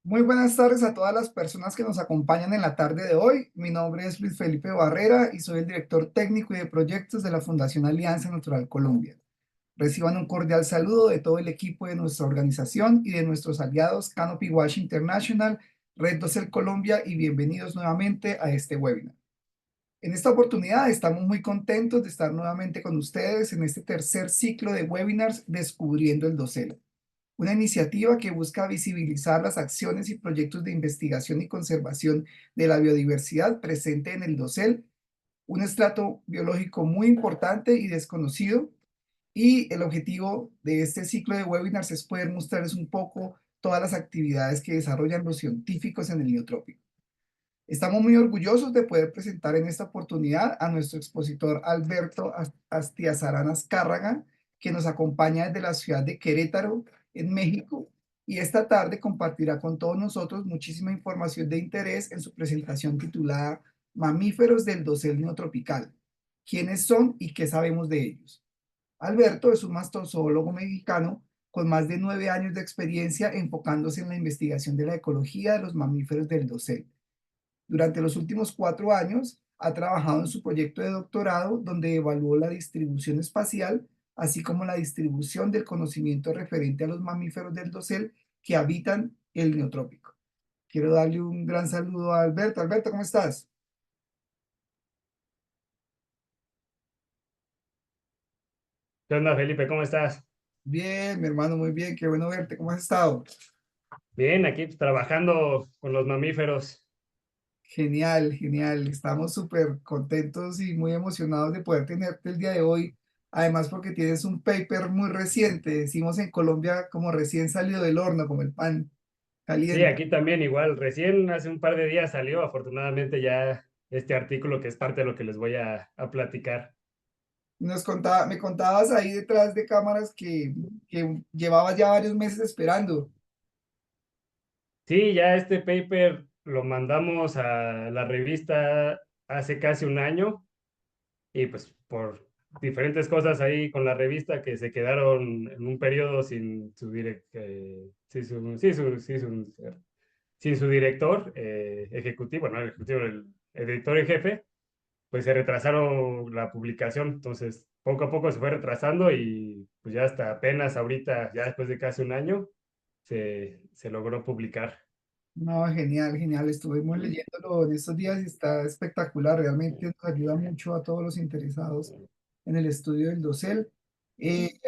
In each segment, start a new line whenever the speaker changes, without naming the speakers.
Muy buenas tardes a todas las personas que nos acompañan en la tarde de hoy. Mi nombre es Luis Felipe Barrera y soy el director técnico y de proyectos de la Fundación Alianza Natural Colombia. Reciban un cordial saludo de todo el equipo de nuestra organización y de nuestros aliados Canopy Wash International, Red Docel Colombia y bienvenidos nuevamente a este webinar. En esta oportunidad estamos muy contentos de estar nuevamente con ustedes en este tercer ciclo de webinars Descubriendo el Docel, una iniciativa que busca visibilizar las acciones y proyectos de investigación y conservación de la biodiversidad presente en el dosel, un estrato biológico muy importante y desconocido. Y el objetivo de este ciclo de webinars es poder mostrarles un poco todas las actividades que desarrollan los científicos en el neotrópico. Estamos muy orgullosos de poder presentar en esta oportunidad a nuestro expositor Alberto Astiazarán Azcárraga, que nos acompaña desde la ciudad de Querétaro, en México, y esta tarde compartirá con todos nosotros muchísima información de interés en su presentación titulada Mamíferos del dosel neotropical. ¿Quiénes son y qué sabemos de ellos? Alberto es un mastozoólogo mexicano con más de 9 años de experiencia enfocándose en la investigación de la ecología de los mamíferos del dosel. Durante los últimos 4 años ha trabajado en su proyecto de doctorado donde evaluó la distribución espacial, así como la distribución del conocimiento referente a los mamíferos del dosel que habitan el neotrópico. Quiero darle un gran saludo a Alberto. Alberto, ¿cómo estás?
¿Qué onda, Felipe? ¿Cómo estás?
Bien, mi hermano, muy bien. Qué bueno verte. ¿Cómo has estado?
Bien, aquí pues, trabajando con los mamíferos.
Genial, genial. Estamos súper contentos y muy emocionados de poder tenerte el día de hoy. Además, porque tienes un paper muy reciente, decimos en Colombia como recién salido del horno, como el pan
Sí,
caliente.
aquí también igual. Recién hace un par de días salió, afortunadamente, ya este artículo que es parte de lo que les voy a platicar.
Me contabas ahí detrás de cámaras que llevabas ya varios meses esperando.
Sí, ya este paper lo mandamos a la revista hace casi un año y pues por diferentes cosas ahí con la revista que se quedaron en un periodo sin su sin su director ejecutivo, no el ejecutivo, el editor en jefe, pues se retrasaron la publicación. Entonces, poco a poco se fue retrasando y pues ya hasta apenas ahorita, ya después de casi un año, se logró publicar.
No, genial, genial. Estuvimos leyéndolo en estos días y está espectacular. Realmente nos ayuda mucho a todos los interesados en el estudio del dosel.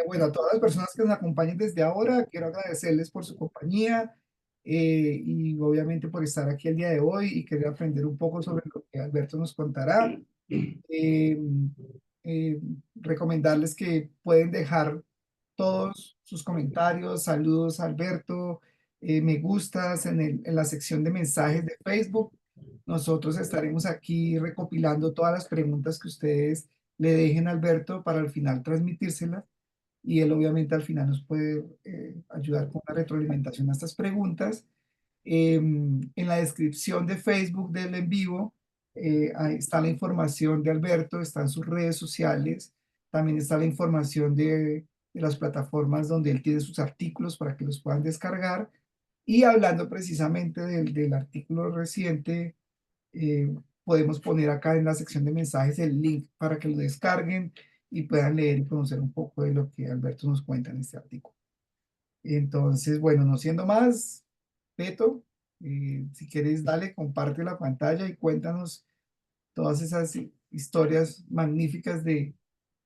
Bueno, a todas las personas que nos acompañen desde ahora, quiero agradecerles por su compañía y obviamente por estar aquí el día de hoy y querer aprender un poco sobre lo que Alberto nos contará. eh, eh, Recomendarles que pueden dejar todos sus comentarios, saludos a Alberto, me gustas en la sección de mensajes de Facebook. Nosotros estaremos aquí recopilando todas las preguntas que ustedes le dejen a Alberto para al final transmitírselas y él obviamente al final nos puede ayudar con la retroalimentación a estas preguntas. En la descripción de Facebook del en vivo ahí está la información de Alberto, están sus redes sociales, también está la información de las plataformas donde él tiene sus artículos para que los puedan descargar. Y hablando precisamente del artículo reciente, eh, podemos poner acá en la sección de mensajes el link para que lo descarguen y puedan leer y conocer un poco de lo que Alberto nos cuenta en este artículo. Entonces, bueno, no siendo más, Beto, si quieres, dale, comparte la pantalla y cuéntanos todas esas historias magníficas de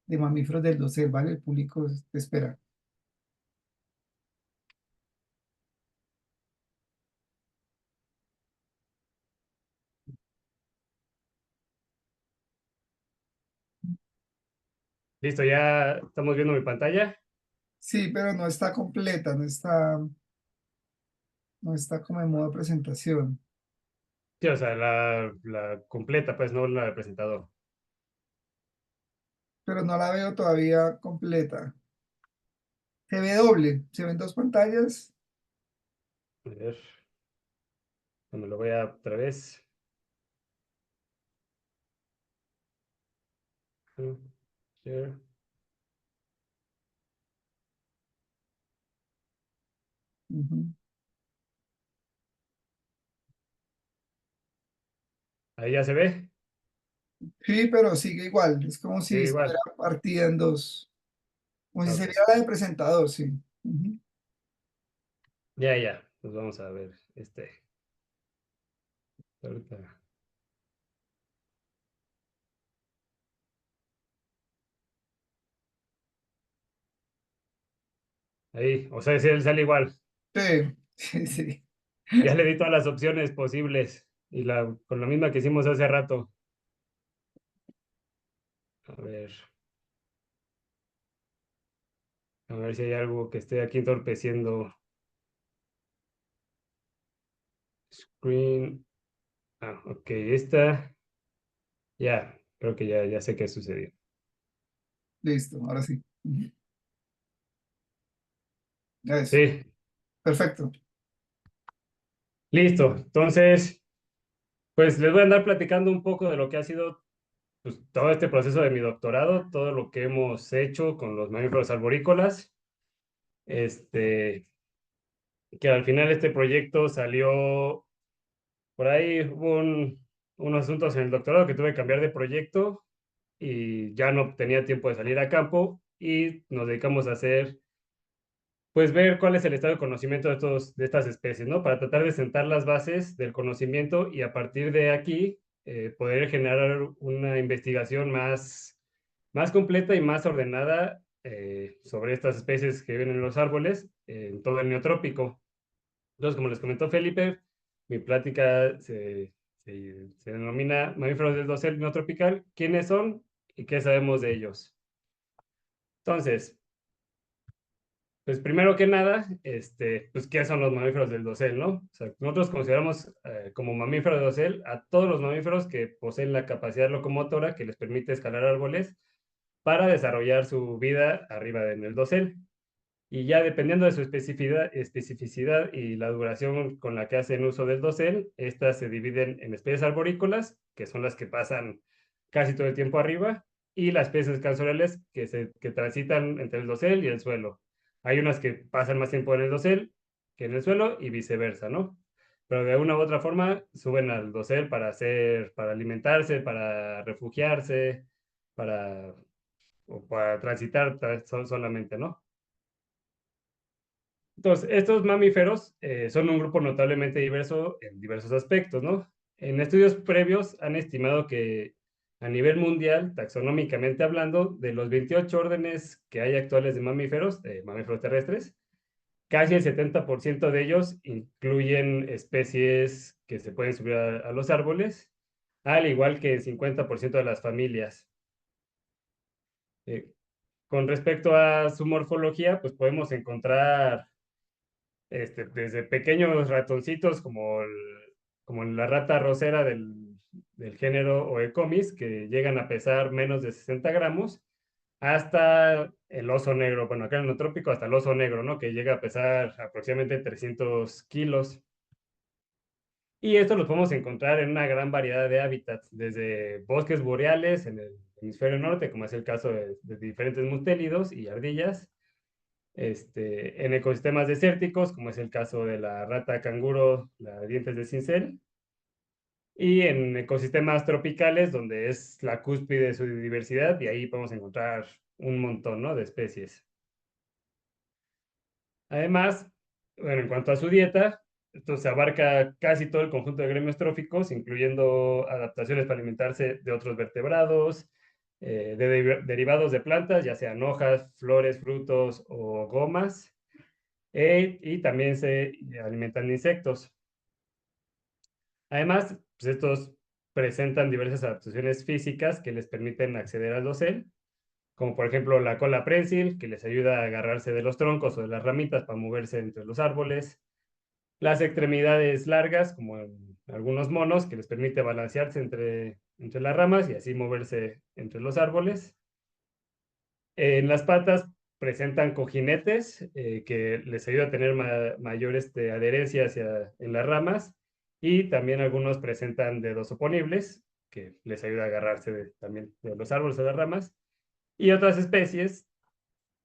mamíferos del dosel, ¿vale? El público te espera.
Listo, ya estamos viendo mi pantalla.
Sí, pero no está completa, no está como en modo presentación,
Sí, o sea, la completa, pues no la del presentador.
pero no la veo todavía completa. Se ve doble, se ven dos pantallas.
A ver, me lo voy a otra vez. Share.
Ujú.
Ahí ya se ve.
Sí, pero sigue igual. Es como si
Sigue
estuviera
igual.
partida en dos. Como si
Ok.
sería la de presentador, sí. Ujú.
Ya, ya. Pues vamos a ver. Ahorita. Ahí. O sea, si él sale igual.
Sí, sí, sí.
Ya le di todas las opciones posibles. Y con la misma que hicimos hace rato. A ver. A ver si hay algo que esté aquí entorpeciendo. Screen. Ah, ok. Esta. Ya. Creo que ya sé qué sucedió.
Listo, ahora sí. Ujú. Eso.
Sí.
Perfecto.
Listo. Entonces, pues les voy a andar platicando un poco de lo que ha sido pues, todo este proceso de mi doctorado, todo lo que hemos hecho con los mamíferos arborícolas. Este, que al final este proyecto salió, por ahí hubo unos asuntos en el doctorado que tuve que cambiar de proyecto y ya no tenía tiempo de salir a campo y nos dedicamos a hacer, pues ver cuál es el estado de conocimiento de estas especies, ¿no? Para tratar de sentar las bases del conocimiento y a partir de aquí poder generar una investigación más completa y más ordenada sobre estas especies que viven en los árboles en todo el neotrópico. Entonces, como les comentó Felipe, mi plática se denomina Mamíferos del dosel neotropical. ¿Quiénes son y qué sabemos de ellos? Entonces, pues primero que nada, pues ¿qué son los mamíferos del dosel, no? O sea, nosotros consideramos como mamífero de dosel a todos los mamíferos que poseen la capacidad locomotora que les permite escalar árboles para desarrollar su vida arriba en el dosel. Y ya dependiendo de su especificidad y la duración con la que hacen uso del dosel, estas se dividen en especies arborícolas, que son las que pasan casi todo el tiempo arriba, y las especies cansorales que transitan entre el dosel y el suelo. Hay unas que pasan más tiempo en el dosel que en el suelo y viceversa, ¿no? Pero de una u otra forma suben al dosel para alimentarse, para refugiarse, para, o para transitar solamente, ¿no? Entonces, estos mamíferos son un grupo notablemente diverso en diversos aspectos, ¿no? En estudios previos han estimado que a nivel mundial, taxonómicamente hablando, de los 28 órdenes que hay actuales de mamíferos terrestres, casi el 70% de ellos incluyen especies que se pueden subir a los árboles, al igual que el 50% de las familias. Eh, con respecto a su morfología, pues podemos encontrar desde pequeños ratoncitos como la rata rosera del género Oecomis, que llegan a pesar menos de 60 gramos, hasta el oso negro, bueno, acá en el trópico hasta el oso negro, ¿no? Que llega a pesar aproximadamente 300 kilos. Y esto lo podemos encontrar en una gran variedad de hábitats, desde bosques boreales en el hemisferio norte, como es el caso de diferentes mustélidos y ardillas, en ecosistemas desérticos, como es el caso de la rata canguro, la dientes de cincel, y en ecosistemas tropicales, donde es la cúspide de su diversidad, y ahí podemos encontrar un montón, ¿no? De especies. Además, bueno, en cuanto a su dieta, esto se abarca casi todo el conjunto de gremios tróficos, incluyendo adaptaciones para alimentarse de otros vertebrados, derivados de plantas, ya sean hojas, flores, frutos o gomas, y también se alimentan de insectos. Además, pues estos presentan diversas adaptaciones físicas que les permiten acceder al dosel, como por ejemplo la cola prensil, que les ayuda a agarrarse de los troncos o de las ramitas para moverse entre los árboles, las extremidades largas, como en algunos monos, que les permite balancearse entre las ramas y así moverse entre los árboles. En las patas presentan cojinetes que les ayuda a tener mayor adherencia en las ramas y también algunos presentan dedos oponibles que les ayuda a agarrarse también de los árboles o las ramas. Y otras especies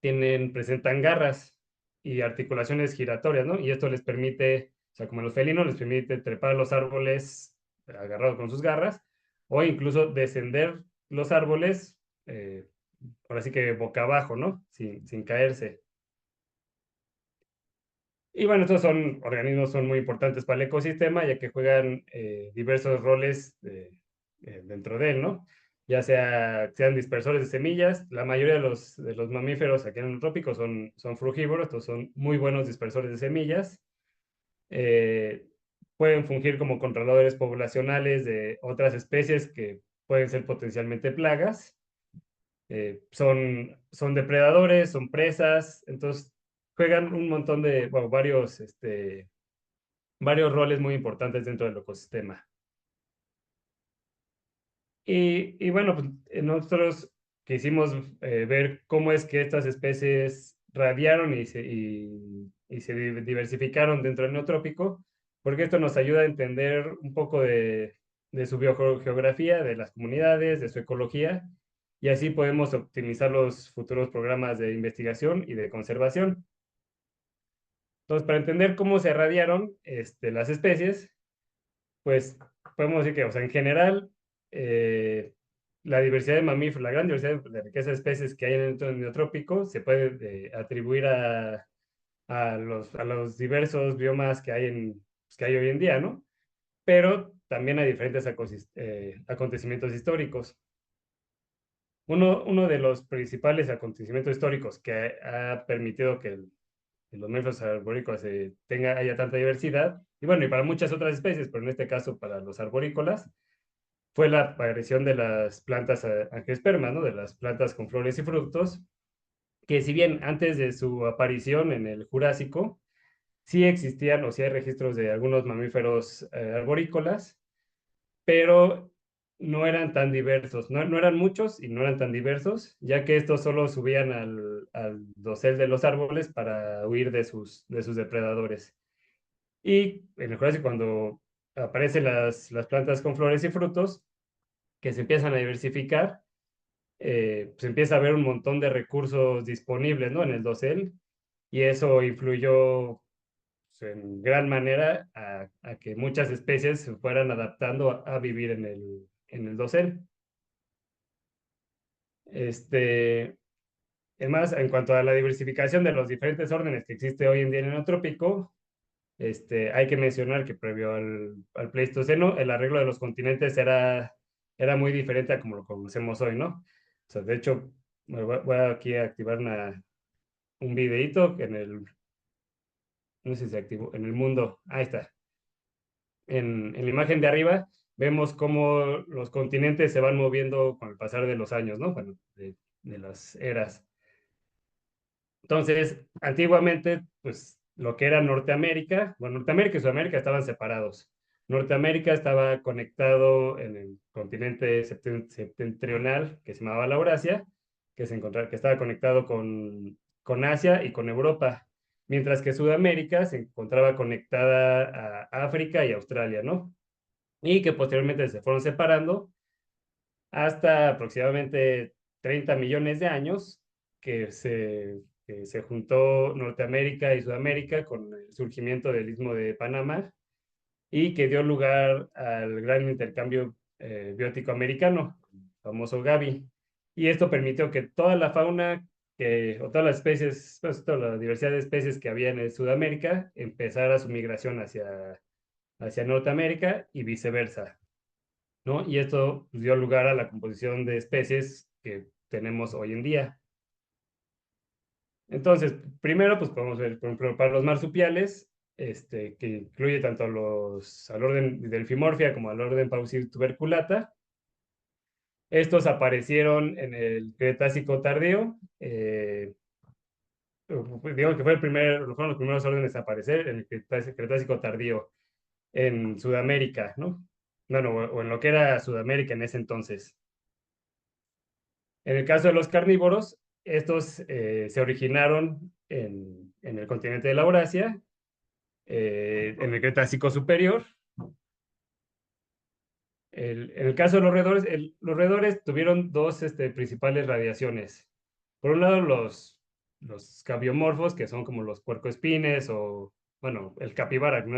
presentan garras y articulaciones giratorias, ¿no? Y esto les permite, o sea, como los felinos, les permite trepar los árboles agarrados con sus garras o incluso descender los árboles, ahora sí que boca abajo, ¿no? Sin caerse. Y bueno, estos son organismos son muy importantes para el ecosistema, ya que juegan diversos roles dentro de él, ¿no? Ya sean dispersores de semillas, la mayoría de los mamíferos aquí en el trópico son frugívoros, estos son muy buenos dispersores de semillas. Eh, Pueden fungir como controladores poblacionales de otras especies que pueden ser potencialmente plagas. Son depredadores, son presas, entonces juegan un montón de, bueno, varios roles muy importantes dentro del ecosistema. Y bueno, pues, nosotros quisimos ver cómo es que estas especies radiaron y se diversificaron dentro del neotrópico, porque esto nos ayuda a entender un poco de su biogeografía, de las comunidades, de su ecología, y así podemos optimizar los futuros programas de investigación y de conservación. Entonces, para entender cómo se radiaron las especies, pues podemos decir que, o sea, en general, eh, la diversidad de mamíferos, la gran diversidad de riqueza de especies que hay en el entorno neotrópico se puede atribuir a los diversos biomas que hay hoy en día, ¿no? Pero también a diferentes acontecimientos históricos. Uno de los principales acontecimientos históricos que ha permitido que los mamíferos arborícolas haya tanta diversidad, y bueno, y para muchas otras especies, pero en este caso para los arborícolas, fue la aparición de las plantas angiospermas, ¿no? De las plantas con flores y frutos, que si bien antes de su aparición en el Jurásico, sí existían o sí hay registros de algunos mamíferos arborícolas, pero no eran tan diversos, no eran muchos y no eran tan diversos, ya que estos solo subían al dosel de los árboles para huir de sus depredadores. Y en el Jurásico, cuando aparecen las plantas con flores y frutos, que se empiezan a diversificar, pues empieza a haber un montón de recursos disponibles, ¿no? En el dosel, y eso influyó pues, en gran manera a que muchas especies se fueran adaptando a vivir en el dosel. Este, Además, en cuanto a la diversificación de los diferentes órdenes que existe hoy en día en el neotrópico, hay que mencionar que previo al Pleistoceno, el arreglo de los continentes era muy diferente a como lo conocemos hoy, ¿no? O sea, de hecho, voy aquí a activar un videito no sé si se activó, en el mundo, ahí está. En la imagen de arriba vemos cómo los continentes se van moviendo con el pasar de los años, ¿no? Bueno, de las eras. Entonces, antiguamente, pues lo que era Norteamérica, bueno, Norteamérica y Sudamérica estaban separados. Norteamérica estaba conectado en el continente septentrional que se llamaba la Eurasia, que estaba conectado con Asia y con Europa, mientras que Sudamérica se encontraba conectada a África y Australia, ¿no? Y que posteriormente se fueron separando hasta aproximadamente 30 millones de años que se juntó Norteamérica y Sudamérica con el surgimiento del Istmo de Panamá y que dio lugar al gran intercambio biótico americano, el famoso Gavi. Y esto permitió que toda la fauna, o todas las especies, pues toda la diversidad de especies que había en Sudamérica, empezara su migración hacia Norteamérica y viceversa, ¿no? Y esto pues, dio lugar a la composición de especies que tenemos hoy en día. Entonces, primero, pues podemos ver, por ejemplo, para los marsupiales, que incluye tanto al orden Delphimorphia como al orden Paucituberculata. Estos aparecieron en el Cretácico tardío. Digamos que fueron los primeros órdenes a aparecer en el Cretácico tardío en Sudamérica, ¿no? Bueno, o en lo que era Sudamérica en ese entonces. En el caso de los carnívoros, estos se originaron en el continente de la Eurasia, en el Cretácico superior. En el caso de los roedores, los roedores tuvieron dos principales radiaciones. Por un lado, los cabiomorfos, que son como los puercoespines o, bueno, el capibara, que no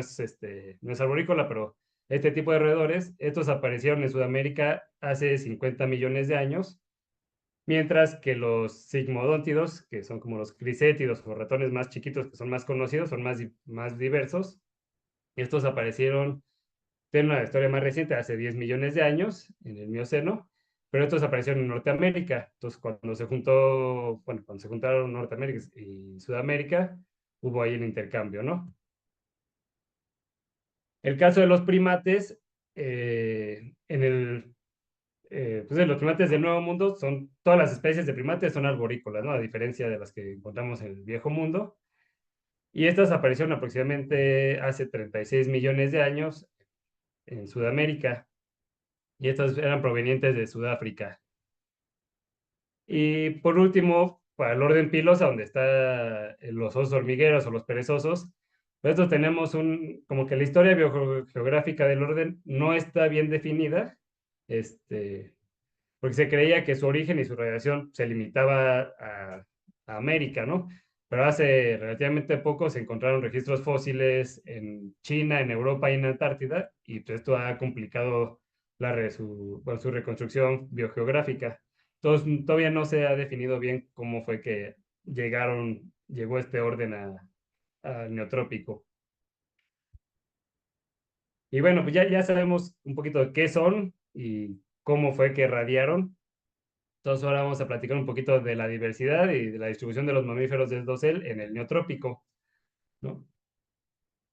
es arborícola, pero este tipo de roedores, estos aparecieron en Sudamérica hace 50 millones de años, mientras que los sigmodóntidos, que son como los crisétidos o ratones más chiquitos que son más conocidos, son más diversos. Estos aparecieron, tienen una historia más reciente, hace 10 millones de años, en el Mioceno, pero estos aparecieron en Norteamérica. Entonces, cuando se juntaron Norteamérica y Sudamérica, hubo ahí un intercambio, ¿no? El caso de los primates, pues de los primates del Nuevo Mundo, todas las especies de primates son arborícolas, ¿no? A diferencia de las que encontramos en el Viejo Mundo. Y estas aparecieron aproximadamente hace 36 millones de años en Sudamérica. Y estas eran provenientes de Sudáfrica. Y por último, para el orden pilosa, donde están los osos hormigueros o los perezosos, pues estos tenemos como que la historia biogeográfica del orden no está bien definida, porque se creía que su origen y su radiación se limitaba a América, ¿no? Pero hace relativamente poco se encontraron registros fósiles en China, en Europa y en Antártida, y pues esto ha complicado su reconstrucción biogeográfica. Entonces, todavía no se ha definido bien cómo fue que llegó este orden al neotrópico. Y bueno, pues ya sabemos un poquito de qué son y cómo fue que radiaron. Entonces ahora vamos a platicar un poquito de la diversidad y de la distribución de los mamíferos del dosel en el neotrópico, ¿no?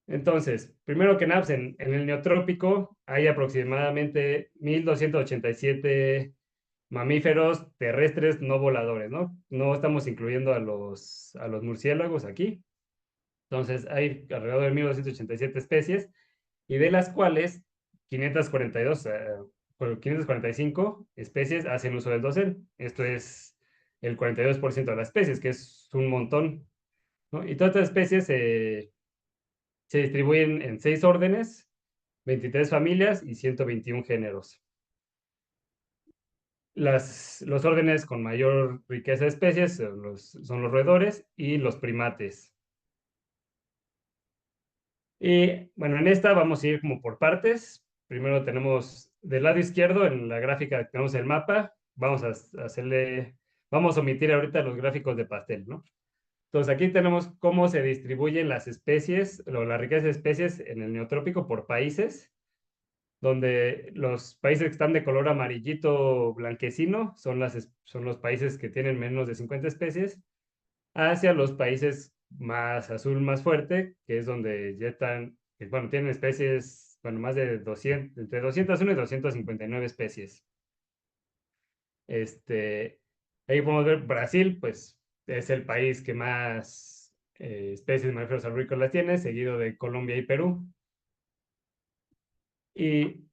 Entonces, primero que nada, pues en el neotrópico hay aproximadamente 1.287 mamíferos terrestres no voladores, ¿no? No estamos incluyendo a los murciélagos aquí. Entonces, hay alrededor de 1.287 especies y de las cuales 542, 545 especies hacen uso del dosel. Esto es el 42% de las especies, que es un montón, ¿no? Y todas estas especies se distribuyen en 6 órdenes, 23 familias y 121 géneros. Los órdenes con mayor riqueza de especies son los roedores y los primates. Y bueno, en esta vamos a ir como por partes. Primero tenemos del lado izquierdo, en la gráfica tenemos el mapa. Vamos a omitir ahorita los gráficos de pastel, ¿no? Entonces aquí tenemos cómo se distribuyen las especies, o la riqueza de especies en el neotrópico por países, donde los países que están de color amarillito blanquecino son los países que tienen menos de 50 especies, hacia los países más azul, más fuerte, que es donde ya están, bueno, tienen especies, bueno, más de 200, entre 201 y 259 especies. Ahí podemos ver Brasil, pues es el país que más especies de mamíferos arborícolas tiene, seguido de Colombia y Perú. Y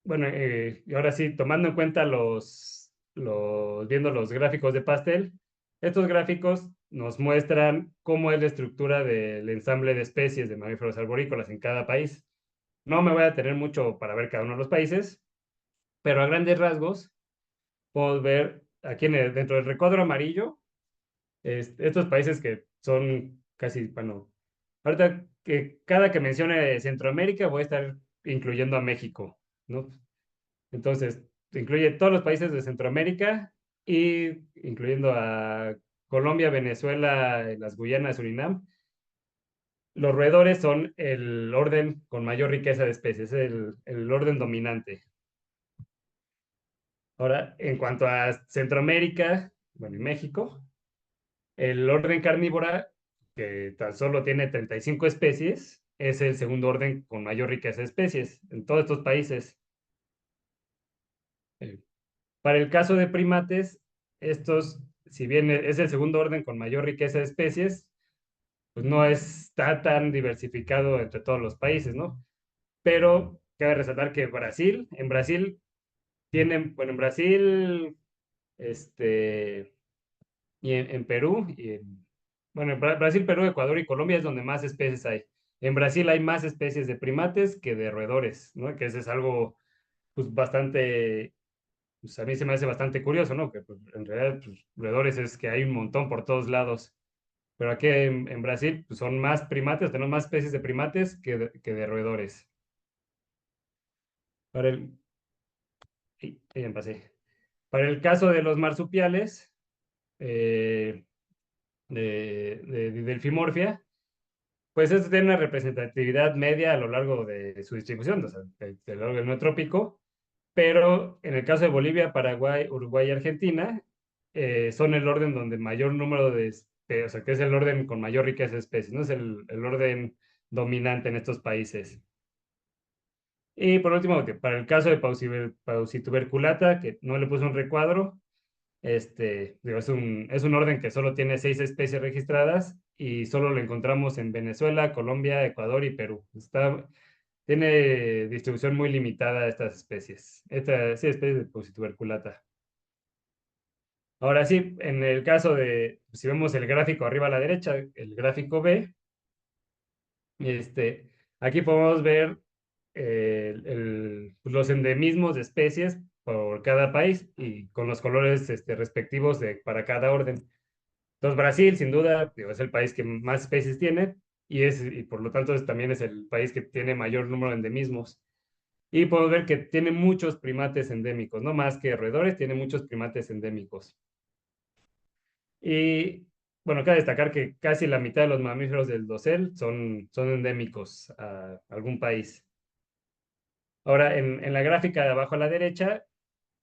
bueno, y ahora sí, tomando en cuenta viendo los gráficos de pastel, estos gráficos nos muestran cómo es la estructura del ensamble de especies de mamíferos arborícolas en cada país. No me voy a tener mucho para ver cada uno de los países, pero a grandes rasgos, podemos ver aquí dentro del recuadro amarillo, estos países que son casi, bueno, ahorita cada que mencione Centroamérica voy a estar incluyendo a México, ¿no? Entonces, incluye todos los países de Centroamérica y incluyendo a Colombia, Venezuela, las Guyanas, Surinam. Los roedores son el orden con mayor riqueza de especies, el orden dominante. Ahora, en cuanto a Centroamérica, bueno, y México, el orden carnívora, que tan solo tiene 35 especies, es el segundo orden con mayor riqueza de especies en todos estos países. Eh, Para el caso de primates, estos, si bien es el segundo orden con mayor riqueza de especies, pues no está tan diversificado entre todos los países, ¿no? Pero cabe resaltar que en Brasil tienen, bueno, en Brasil, este, y en Perú, bueno, en Brasil, Perú, Ecuador y Colombia es donde más especies hay. En Brasil hay más especies de primates que de roedores, ¿no? Que eso es algo, pues, bastante, pues a mí se me hace bastante curioso, ¿no? Que pues, en realidad, pues, roedores es que hay un montón por todos lados. Pero aquí en Brasil pues, son más primates, tenemos más especies de primates que de roedores. Para el, ya pasé. Para el caso de los marsupiales, eh, de Delfimorphia, pues estos tienen una representatividad media a lo largo de su distribución, o sea, a lo largo del neotrópico, pero en el caso de Bolivia, Paraguay, Uruguay y Argentina, son el orden donde mayor número de especies, o sea, que es el orden con mayor riqueza de especies, ¿no? Es el orden dominante en estos países. Y por último, que para el caso de Pausituberculata, que no le puse un recuadro, digo, es un orden que solo tiene 6 especies registradas y solo lo encontramos en Venezuela, Colombia, Ecuador y Perú. Tiene distribución muy limitada estas especies. Sí, especies de Pausituberculata. Ahora sí, en el caso de, si vemos el gráfico arriba a la derecha, el gráfico B, este, aquí podemos ver pues, los endemismos de especies por cada país y con los colores respectivos para cada orden. Entonces, Brasil, sin duda, digo, es el país que más especies tiene y por lo tanto también es el país que tiene mayor número de endemismos. Y podemos ver que tiene muchos primates endémicos, no más que roedores, tiene muchos primates endémicos. Y bueno, cabe destacar que casi la mitad de los mamíferos del dosel son endémicos a algún país. Ahora, en la gráfica de abajo a la derecha,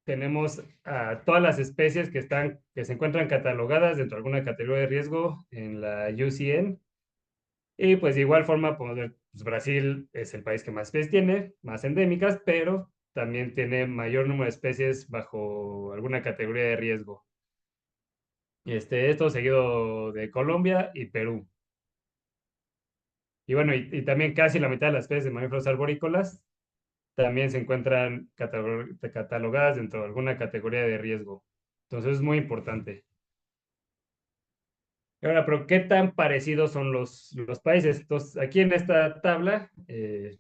tenemos a todas las especies que se encuentran catalogadas dentro de alguna categoría de riesgo en la UCN. Y pues de igual forma, podemos ver, pues, Brasil es el país que más especies tiene, más endémicas, pero también tiene mayor número de especies bajo alguna categoría de riesgo. Esto seguido de Colombia y Perú. Y bueno, y también casi la mitad de las especies de mamíferos arborícolas también se encuentran catalogadas dentro de alguna categoría de riesgo. Entonces es muy importante. Y ahora, pero ¿qué tan parecidos son los países? Entonces, aquí en esta tabla, que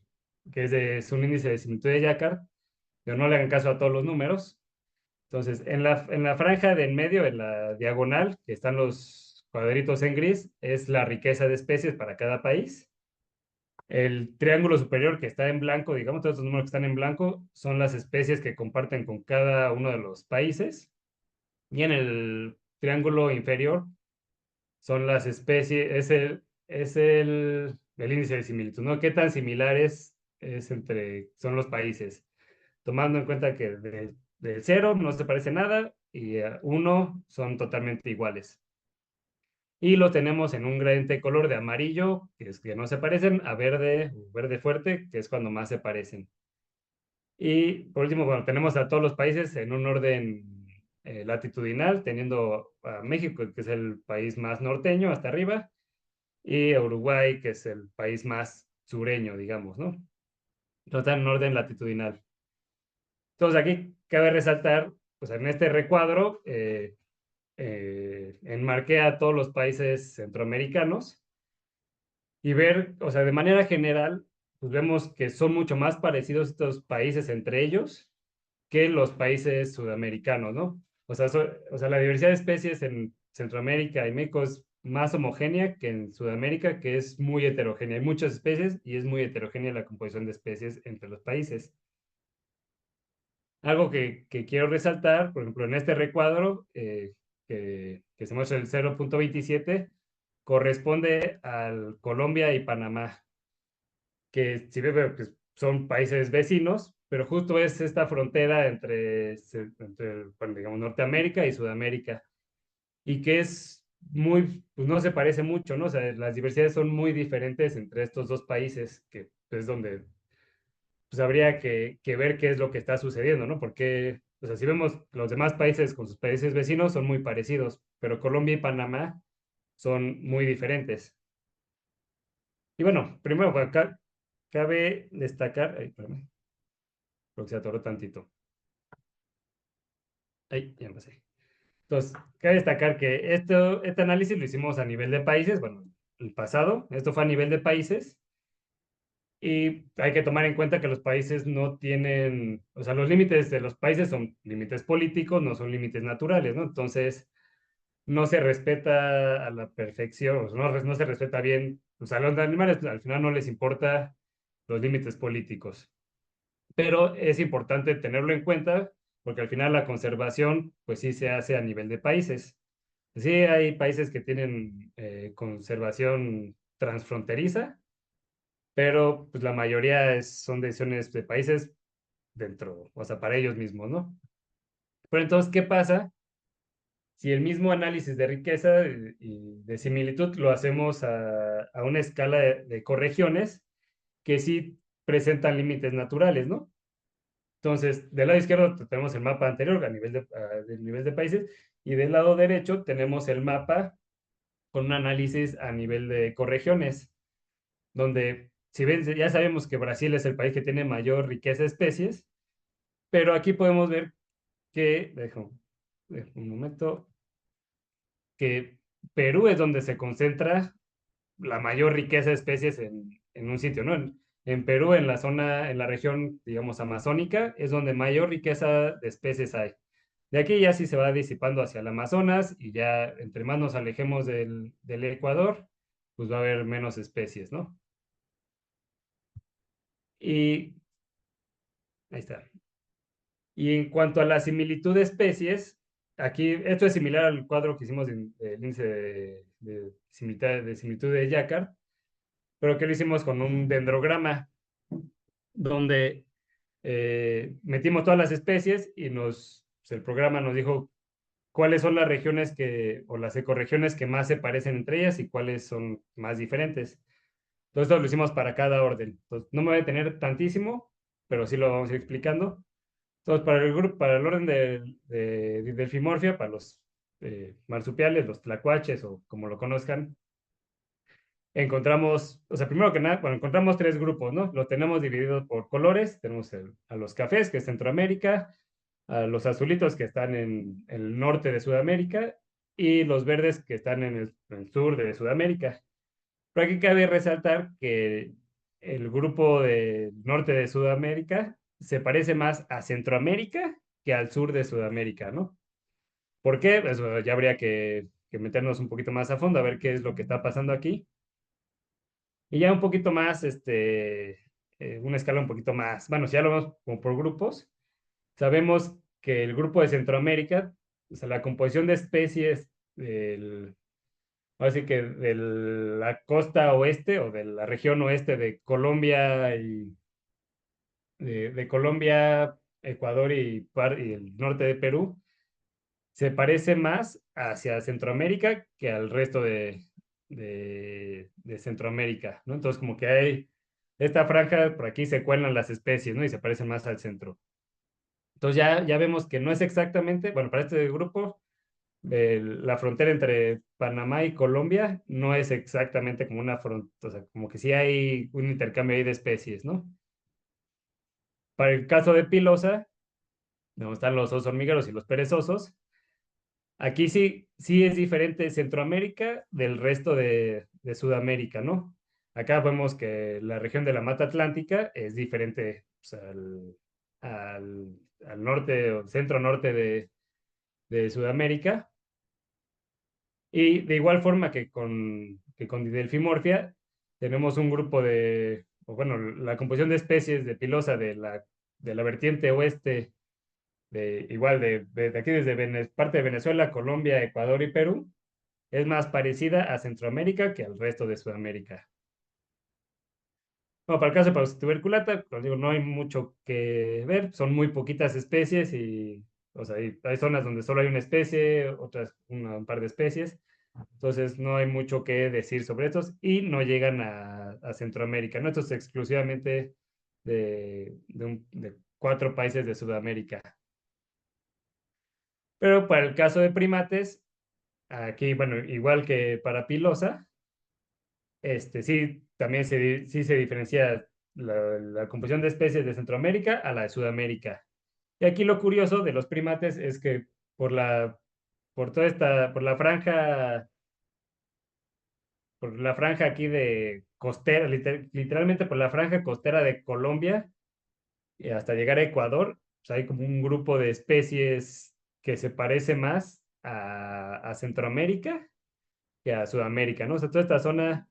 es un índice de similitud de Jacquard, pero no le hagan caso a todos los números. Entonces, en la franja de en medio, en la diagonal, que están los cuadritos en gris, es la riqueza de especies para cada país. El triángulo superior que está en blanco, digamos, todos estos números que están en blanco, son las especies que comparten con cada uno de los países. Y en el triángulo inferior son las especies, el índice de similitud, ¿no? ¿Qué tan similares son los países? Tomando en cuenta que del 0 no se parece nada y 1 son totalmente iguales. Y lo tenemos en un gradiente de color de amarillo, que es que no se parecen, a verde, verde fuerte, que es cuando más se parecen. Y por último, bueno, tenemos a todos los países en un orden latitudinal, teniendo a México, que es el país más norteño, hasta arriba, y a Uruguay, que es el país más sureño, digamos, ¿no? Entonces están en orden latitudinal. Entonces aquí cabe resaltar, pues en este recuadro, enmarqué a todos los países centroamericanos y ver, o sea, de manera general, pues vemos que son mucho más parecidos estos países entre ellos que los países sudamericanos, ¿no? O sea, la diversidad de especies en Centroamérica y México es más homogénea que en Sudamérica, que es muy heterogénea. Hay muchas especies y es muy heterogénea la composición de especies entre los países. Algo que quiero resaltar, por ejemplo, en este recuadro, que se muestra el 0.27, corresponde al Colombia y Panamá, que si ve, pues, son países vecinos, pero justo es esta frontera entre bueno, digamos, Norteamérica y Sudamérica, y que pues no se parece mucho, ¿no? O sea, las diversidades son muy diferentes entre estos dos países, que es donde pues habría que ver qué es lo que está sucediendo, ¿no? Porque, o sea, si vemos los demás países con sus países vecinos son muy parecidos, pero Colombia y Panamá son muy diferentes. Y bueno, primero, acá cabe destacar, ay, espérame, creo que se atoró tantito. Ahí, ya pasé. Entonces, cabe destacar que este análisis lo hicimos a nivel de países, bueno, el pasado, esto fue a nivel de países, y hay que tomar en cuenta que los países no tienen, o sea, los límites de los países son límites políticos, no son límites naturales, ¿no? Entonces, no se respeta a la perfección, o sea, no se respeta bien, o sea, a los animales al final no les importa los límites políticos. pero es importante tenerlo en cuenta porque al final la conservación, pues sí se hace a nivel de países. Sí, hay países que tienen conservación transfronteriza, pero pues la mayoría son decisiones de países dentro, o sea, para ellos mismos, ¿no? Pero entonces, ¿qué pasa si el mismo análisis de riqueza y de similitud lo hacemos a una escala de corregiones que sí presentan límites naturales, ¿no? Entonces, del lado izquierdo tenemos el mapa anterior a nivel del nivel de países y del lado derecho tenemos el mapa con un análisis a nivel de corregiones, donde si ven, ya sabemos que Brasil es el país que tiene mayor riqueza de especies, pero aquí podemos ver que, dejo un momento, que Perú es donde se concentra la mayor riqueza de especies en un sitio, ¿no? En Perú, en la zona, en la región, digamos, amazónica, es donde mayor riqueza de especies hay. De aquí ya sí se va disipando hacia el Amazonas y ya entre más nos alejemos del Ecuador, pues va a haber menos especies, ¿no? Y ahí está. Y en cuanto a la similitud de especies, aquí esto es similar al cuadro que hicimos del índice de similitud de Jacquard, pero que lo hicimos con un dendrograma, donde metimos todas las especies y pues, el programa nos dijo cuáles son las regiones o las ecorregiones que más se parecen entre ellas y cuáles son más diferentes. Entonces, esto lo hicimos para cada orden. Entonces, no me voy a detener tantísimo, pero sí lo vamos a ir explicando. Entonces, para el grupo, para el orden de Delfimorphia, para los marsupiales, los tlacuaches o como lo conozcan, encontramos, o sea, primero que nada, bueno, encontramos tres grupos, ¿no? Lo tenemos dividido por colores. Tenemos a los cafés, que es Centroamérica, a los azulitos, que están en el norte de Sudamérica, y los verdes, que están en el sur de Sudamérica. Pero aquí cabe resaltar que el grupo del norte de Sudamérica se parece más a Centroamérica que al sur de Sudamérica, ¿no? ¿Por qué? Pues bueno, ya habría que meternos un poquito más a fondo a ver qué es lo que está pasando aquí. Y ya un poquito más, una escala un poquito más, bueno, si ya lo vemos como por grupos, sabemos que el grupo de Centroamérica, o sea, la composición de especies así que de la costa oeste o de la región oeste de Colombia de Colombia, Ecuador y el norte de Perú, se parece más hacia Centroamérica que al resto de Centroamérica, ¿no? Entonces, como que hay esta franja, por aquí se cuelan las especies, ¿no? Y se parecen más al centro. Entonces, ya vemos que no es exactamente, bueno, para este grupo, la frontera entre Panamá y Colombia no es exactamente como una frontera, o sea, como que sí hay un intercambio ahí de especies, ¿no? Para el caso de Pilosa, donde están los osos hormigueros y los perezosos, aquí sí es diferente Centroamérica del resto de Sudamérica, ¿no? Acá vemos que la región de la Mata Atlántica es diferente pues, al norte o centro norte de Sudamérica. Y de igual forma que con Didelfimorphia, tenemos un grupo o bueno, la composición de especies de pilosa de la vertiente oeste igual de aquí desde parte de Venezuela, Colombia, Ecuador y Perú, es más parecida a Centroamérica que al resto de Sudamérica. Bueno, para el caso de Paucis tuberculata, como digo, no hay mucho que ver, son muy poquitas especies y, o sea, hay zonas donde solo hay una especie, otras un par de especies, entonces no hay mucho que decir sobre estos y no llegan a Centroamérica, ¿no? Esto es exclusivamente de 4 países de Sudamérica. Pero para el caso de primates, aquí, bueno, igual que para pilosa, sí, también sí se diferencia la composición de especies de Centroamérica a la de Sudamérica. Y aquí lo curioso de los primates es que por la franja aquí de costera, literalmente por la franja costera de Colombia y hasta llegar a Ecuador, pues hay como un grupo de especies que se parece más a Centroamérica que a Sudamérica, ¿no? O sea, toda esta zona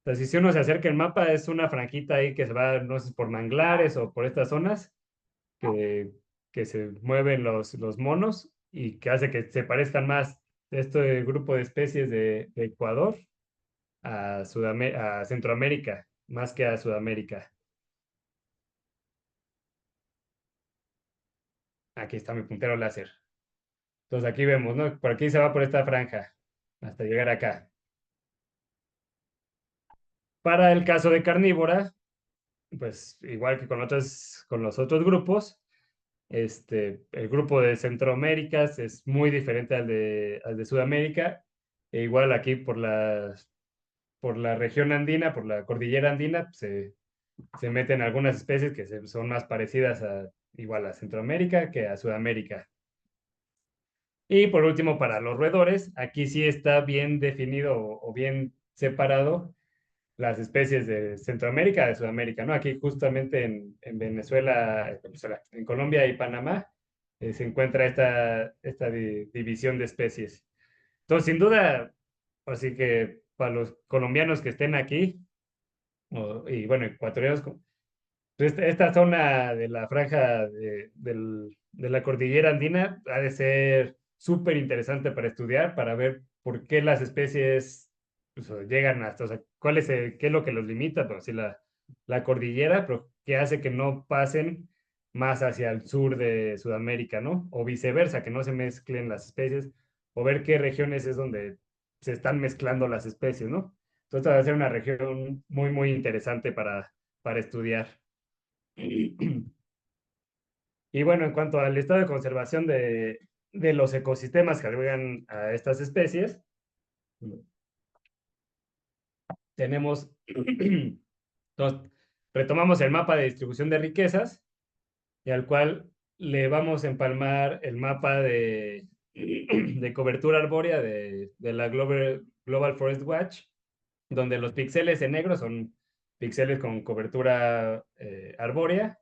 Entonces, si uno se acerca el mapa, es una franjita ahí que se va, no sé, por manglares o por estas zonas que, que se mueven los monos y que hace que se parezcan más este grupo de especies de Ecuador a, a Centroamérica, más que a Sudamérica. Aquí está mi puntero láser. Entonces aquí vemos, ¿no? Por aquí se va por esta franja hasta llegar acá. Para el caso de carnívora, pues igual que con los otros grupos, el grupo de Centroamérica es muy diferente al de Sudamérica. E igual aquí por la región andina, por la cordillera andina, pues, se meten algunas especies que son más parecidas igual a Centroamérica que a Sudamérica. Y por último, para los roedores, aquí sí está bien definido o bien separado las especies de Centroamérica, de Sudamérica, ¿no? Aquí justamente en Venezuela, en Colombia y Panamá, se encuentra esta división de especies. Entonces, sin duda, así que para los colombianos que estén aquí, y bueno, ecuatorianos, esta zona de la franja de la cordillera andina ha de ser súper interesante para estudiar, para ver por qué las especies pues, llegan hasta, o sea, qué es lo que los limita, pues, sí, la cordillera, pero qué hace que no pasen más hacia el sur de Sudamérica, ¿no? O viceversa, que no se mezclen las especies, o ver qué regiones es donde se están mezclando las especies, ¿no? Entonces va a ser una región muy, muy interesante para estudiar. Y bueno, en cuanto al estado de conservación de los ecosistemas que albergan a estas especies, tenemos, entonces, retomamos el mapa de distribución de riquezas y al cual le vamos a empalmar el mapa de cobertura arbórea de la Global Forest Watch, donde los píxeles en negro son píxeles con cobertura arbórea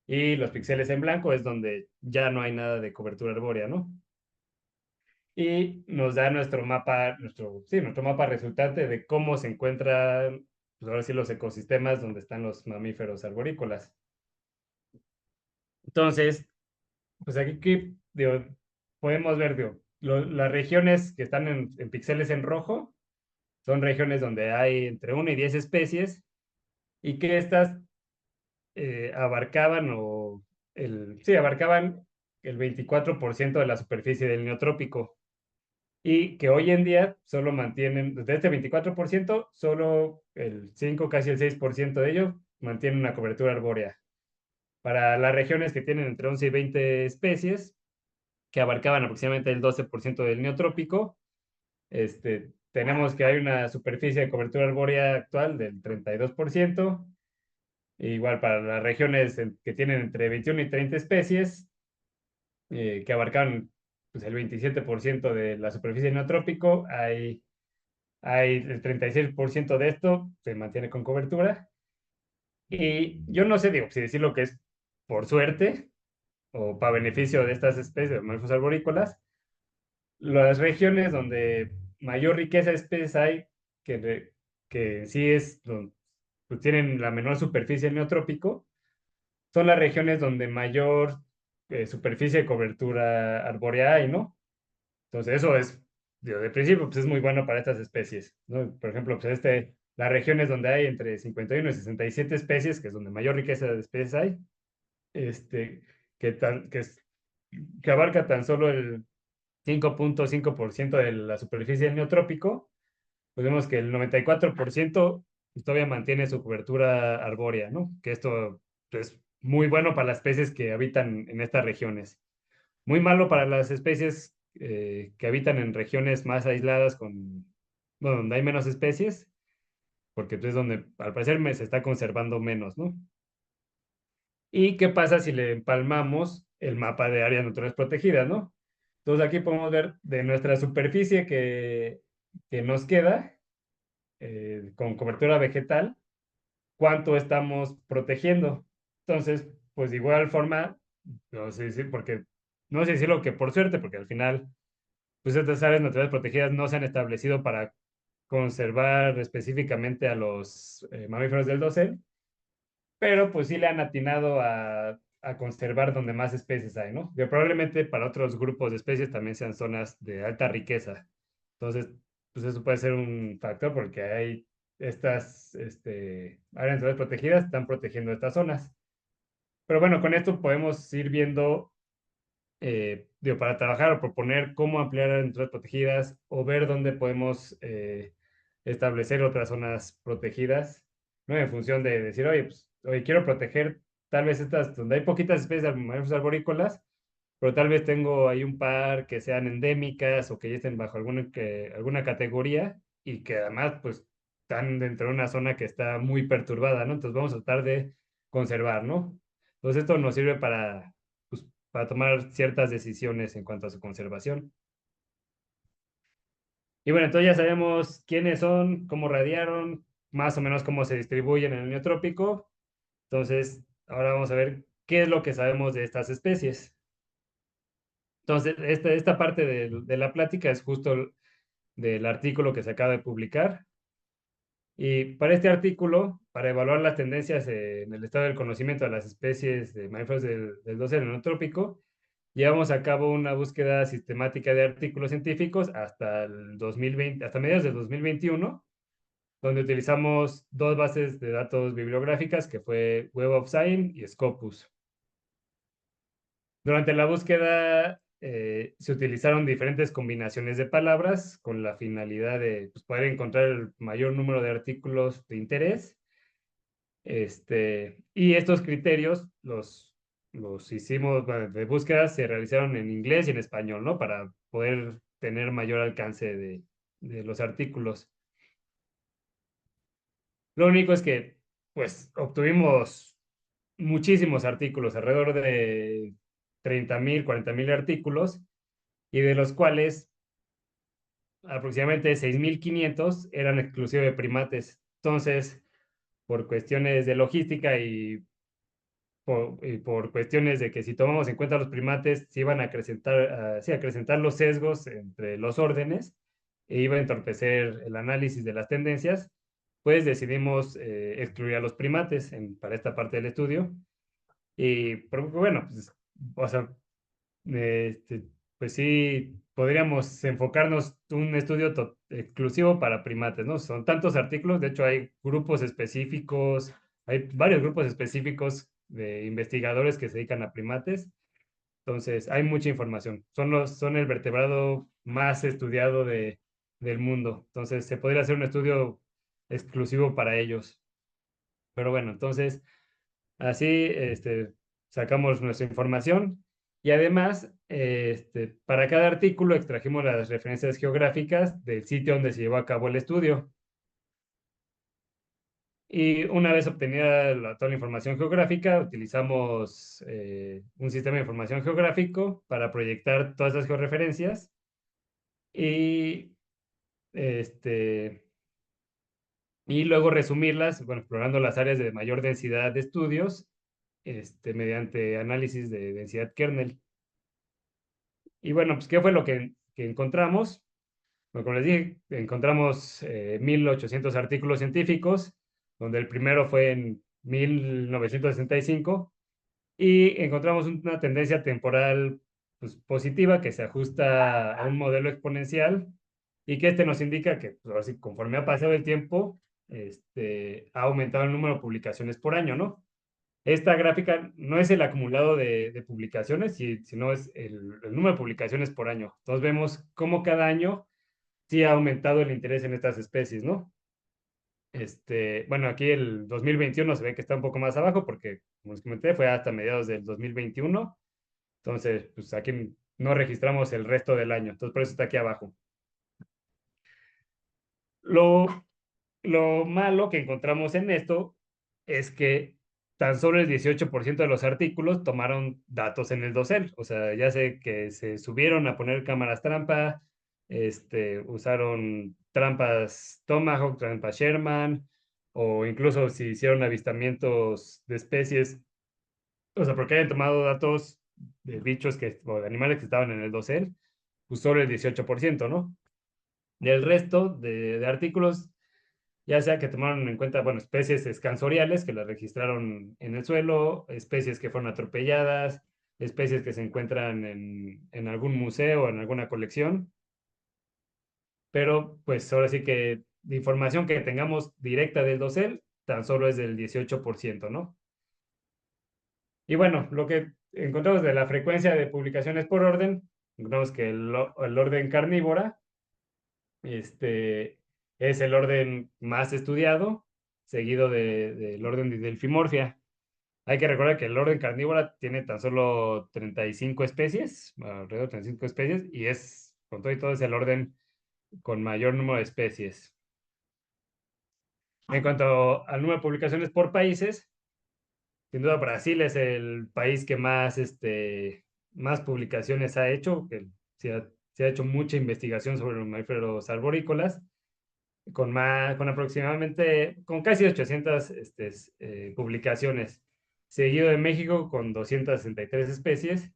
y los píxeles en blanco es donde ya no hay nada de cobertura arbórea, ¿no? Y nos da nuestro mapa resultante de cómo se encuentran, pues ahora sí, los ecosistemas donde están los mamíferos arborícolas. Entonces, pues aquí digo, podemos ver, digo, las regiones que están en píxeles en rojo son regiones donde hay entre 1 y 10 especies y que estas abarcaban abarcaban el 24% de la superficie del neotrópico y que hoy en día solo mantienen, de este 24%, solo el 5 casi el 6% de ello mantiene una cobertura arbórea. Para las regiones que tienen entre 11 y 20 especies, que abarcaban aproximadamente el 12% del neotrópico, tenemos que hay una superficie de cobertura arbórea actual del 32%. Igual para las regiones que tienen entre 21 y 30 especies, que abarcan pues, el 27% de la superficie neotrópico, hay el 36% de esto se mantiene con cobertura. Y yo no sé, digo, si decir lo que es por suerte o para beneficio de estas especies de mamíferos arborícolas, las regiones donde mayor riqueza de especies hay, que sí es, pues tienen la menor superficie neotrópico, son las regiones donde mayor superficie de cobertura arbórea hay, ¿no? Entonces, eso es, digo, de principio, pues es muy bueno para estas especies, ¿no? Por ejemplo, pues las regiones donde hay entre 51 y 67 especies, que es donde mayor riqueza de especies hay, este, que abarca tan solo el 5.5% de la superficie del neotrópico, pues vemos que el 94% todavía mantiene su cobertura arbórea, ¿no? Que esto es muy bueno para las especies que habitan en estas regiones. Muy malo para las especies que habitan en regiones más aisladas bueno, donde hay menos especies, porque es donde al parecer se está conservando menos, ¿no? ¿Y qué pasa si le empalmamos el mapa de áreas naturales protegidas, ¿no? Entonces aquí podemos ver de nuestra superficie que nos queda con cobertura vegetal, cuánto estamos protegiendo. Entonces, pues de igual forma, no sé si, porque, no sé decirlo que por suerte, porque al final, pues estas áreas naturales protegidas no se han establecido para conservar específicamente a los mamíferos del dosel, pero pues sí le han atinado a conservar donde más especies hay, ¿no? Que probablemente para otros grupos de especies también sean zonas de alta riqueza. Entonces, pues eso puede ser un factor porque hay estas áreas naturales protegidas, están protegiendo estas zonas. Pero bueno, con esto podemos ir viendo, digo, para trabajar o proponer cómo ampliar áreas naturales protegidas o ver dónde podemos establecer otras zonas protegidas, ¿no? En función de decir, oye, pues, oye, quiero proteger tal vez estas, donde hay poquitas especies de mamíferos arborícolas, pero tal vez tengo ahí un par que sean endémicas o que ya estén bajo alguna categoría y que además, pues, están dentro de una zona que está muy perturbada, ¿no? Entonces vamos a tratar de conservar, ¿no? Entonces esto nos sirve pues, para tomar ciertas decisiones en cuanto a su conservación. Y bueno, entonces ya sabemos quiénes son, cómo radiaron, más o menos cómo se distribuyen en el neotrópico. Entonces, ahora vamos a ver qué es lo que sabemos de estas especies. Entonces, esta parte de la plática es justo del artículo que se acaba de publicar. Y para este artículo, para evaluar las tendencias en el estado del conocimiento de las especies de mamíferos del dosel neotrópico, llevamos a cabo una búsqueda sistemática de artículos científicos hasta el 2020, hasta mediados del 2021, donde utilizamos dos bases de datos bibliográficas, que fue Web of Science y Scopus. Durante la búsqueda se utilizaron diferentes combinaciones de palabras con la finalidad de pues, poder encontrar el mayor número de artículos de interés. Y estos criterios los hicimos, bueno, de búsqueda se realizaron en inglés y en español, ¿no? Para poder tener mayor alcance de los artículos. Lo único es que, pues, obtuvimos muchísimos artículos, alrededor de 30,000, 40,000 artículos, y de los cuales aproximadamente 6,500 eran exclusivos de primates. Entonces, por cuestiones de logística y por cuestiones de que si tomamos en cuenta los primates, se iban a acrecentar, sí, acrecentar los sesgos entre los órdenes e iba a entorpecer el análisis de las tendencias, pues decidimos excluir a los primates para esta parte del estudio. Pero bueno, pues, o sea, este, pues sí, podríamos enfocarnos un estudio exclusivo para primates, ¿no? Son tantos artículos, de hecho hay grupos específicos, hay varios grupos específicos de investigadores que se dedican a primates, entonces hay mucha información. Son el vertebrado más estudiado del mundo, entonces se podría hacer un estudio exclusivo para ellos. Pero bueno, entonces así sacamos nuestra información y además para cada artículo extrajimos las referencias geográficas del sitio donde se llevó a cabo el estudio. Y una vez obtenida toda la información geográfica, utilizamos un sistema de información geográfico para proyectar todas las georreferencias y, este, y luego resumirlas, bueno, explorando las áreas de mayor densidad de estudios mediante análisis de densidad kernel. Y bueno, pues, ¿qué fue lo que encontramos? Bueno, como les dije, encontramos 1,800 artículos científicos, donde el primero fue en 1965, y encontramos una tendencia temporal pues, positiva que se ajusta a un modelo exponencial y que nos indica que pues, ahora sí, conforme ha pasado el tiempo, ha aumentado el número de publicaciones por año, ¿no? Esta gráfica no es el acumulado de publicaciones, sino es el número de publicaciones por año. Entonces vemos cómo cada año sí ha aumentado el interés en estas especies, ¿no? Bueno, aquí el 2021 se ve que está un poco más abajo porque, como les comenté, fue hasta mediados del 2021. Entonces, pues aquí no registramos el resto del año. Entonces, por eso está aquí abajo. Lo, lo malo que encontramos en esto es que tan solo el 18% de los artículos tomaron datos en el dosel. O sea, ya sé que se subieron a poner cámaras trampa, usaron trampas Tomahawk, trampas Sherman, o incluso si hicieron avistamientos de especies, o sea, porque hayan tomado datos de bichos o de animales que estaban en el dosel, pues solo el 18%, ¿no? Del resto de artículos, ya sea que tomaron en cuenta, bueno, especies escansoriales que las registraron en el suelo, especies que fueron atropelladas, especies que se encuentran en algún museo o en alguna colección, pero pues ahora sí que de información que tengamos directa del dosel, tan solo es del 18%, ¿no? Y bueno, lo que encontramos de la frecuencia de publicaciones por orden, encontramos que el orden carnívora es el orden más estudiado, seguido del orden de Delfimorphia. Hay que recordar que el orden carnívora tiene tan solo 35 especies, alrededor de 35 especies, y es, con todo y todo, es el orden con mayor número de especies. En cuanto al número de publicaciones por países, sin duda Brasil es el país que más publicaciones ha hecho, que se ha hecho mucha investigación sobre los mamíferos arborícolas, con aproximadamente, con casi 800 publicaciones, seguido de México con 263 especies,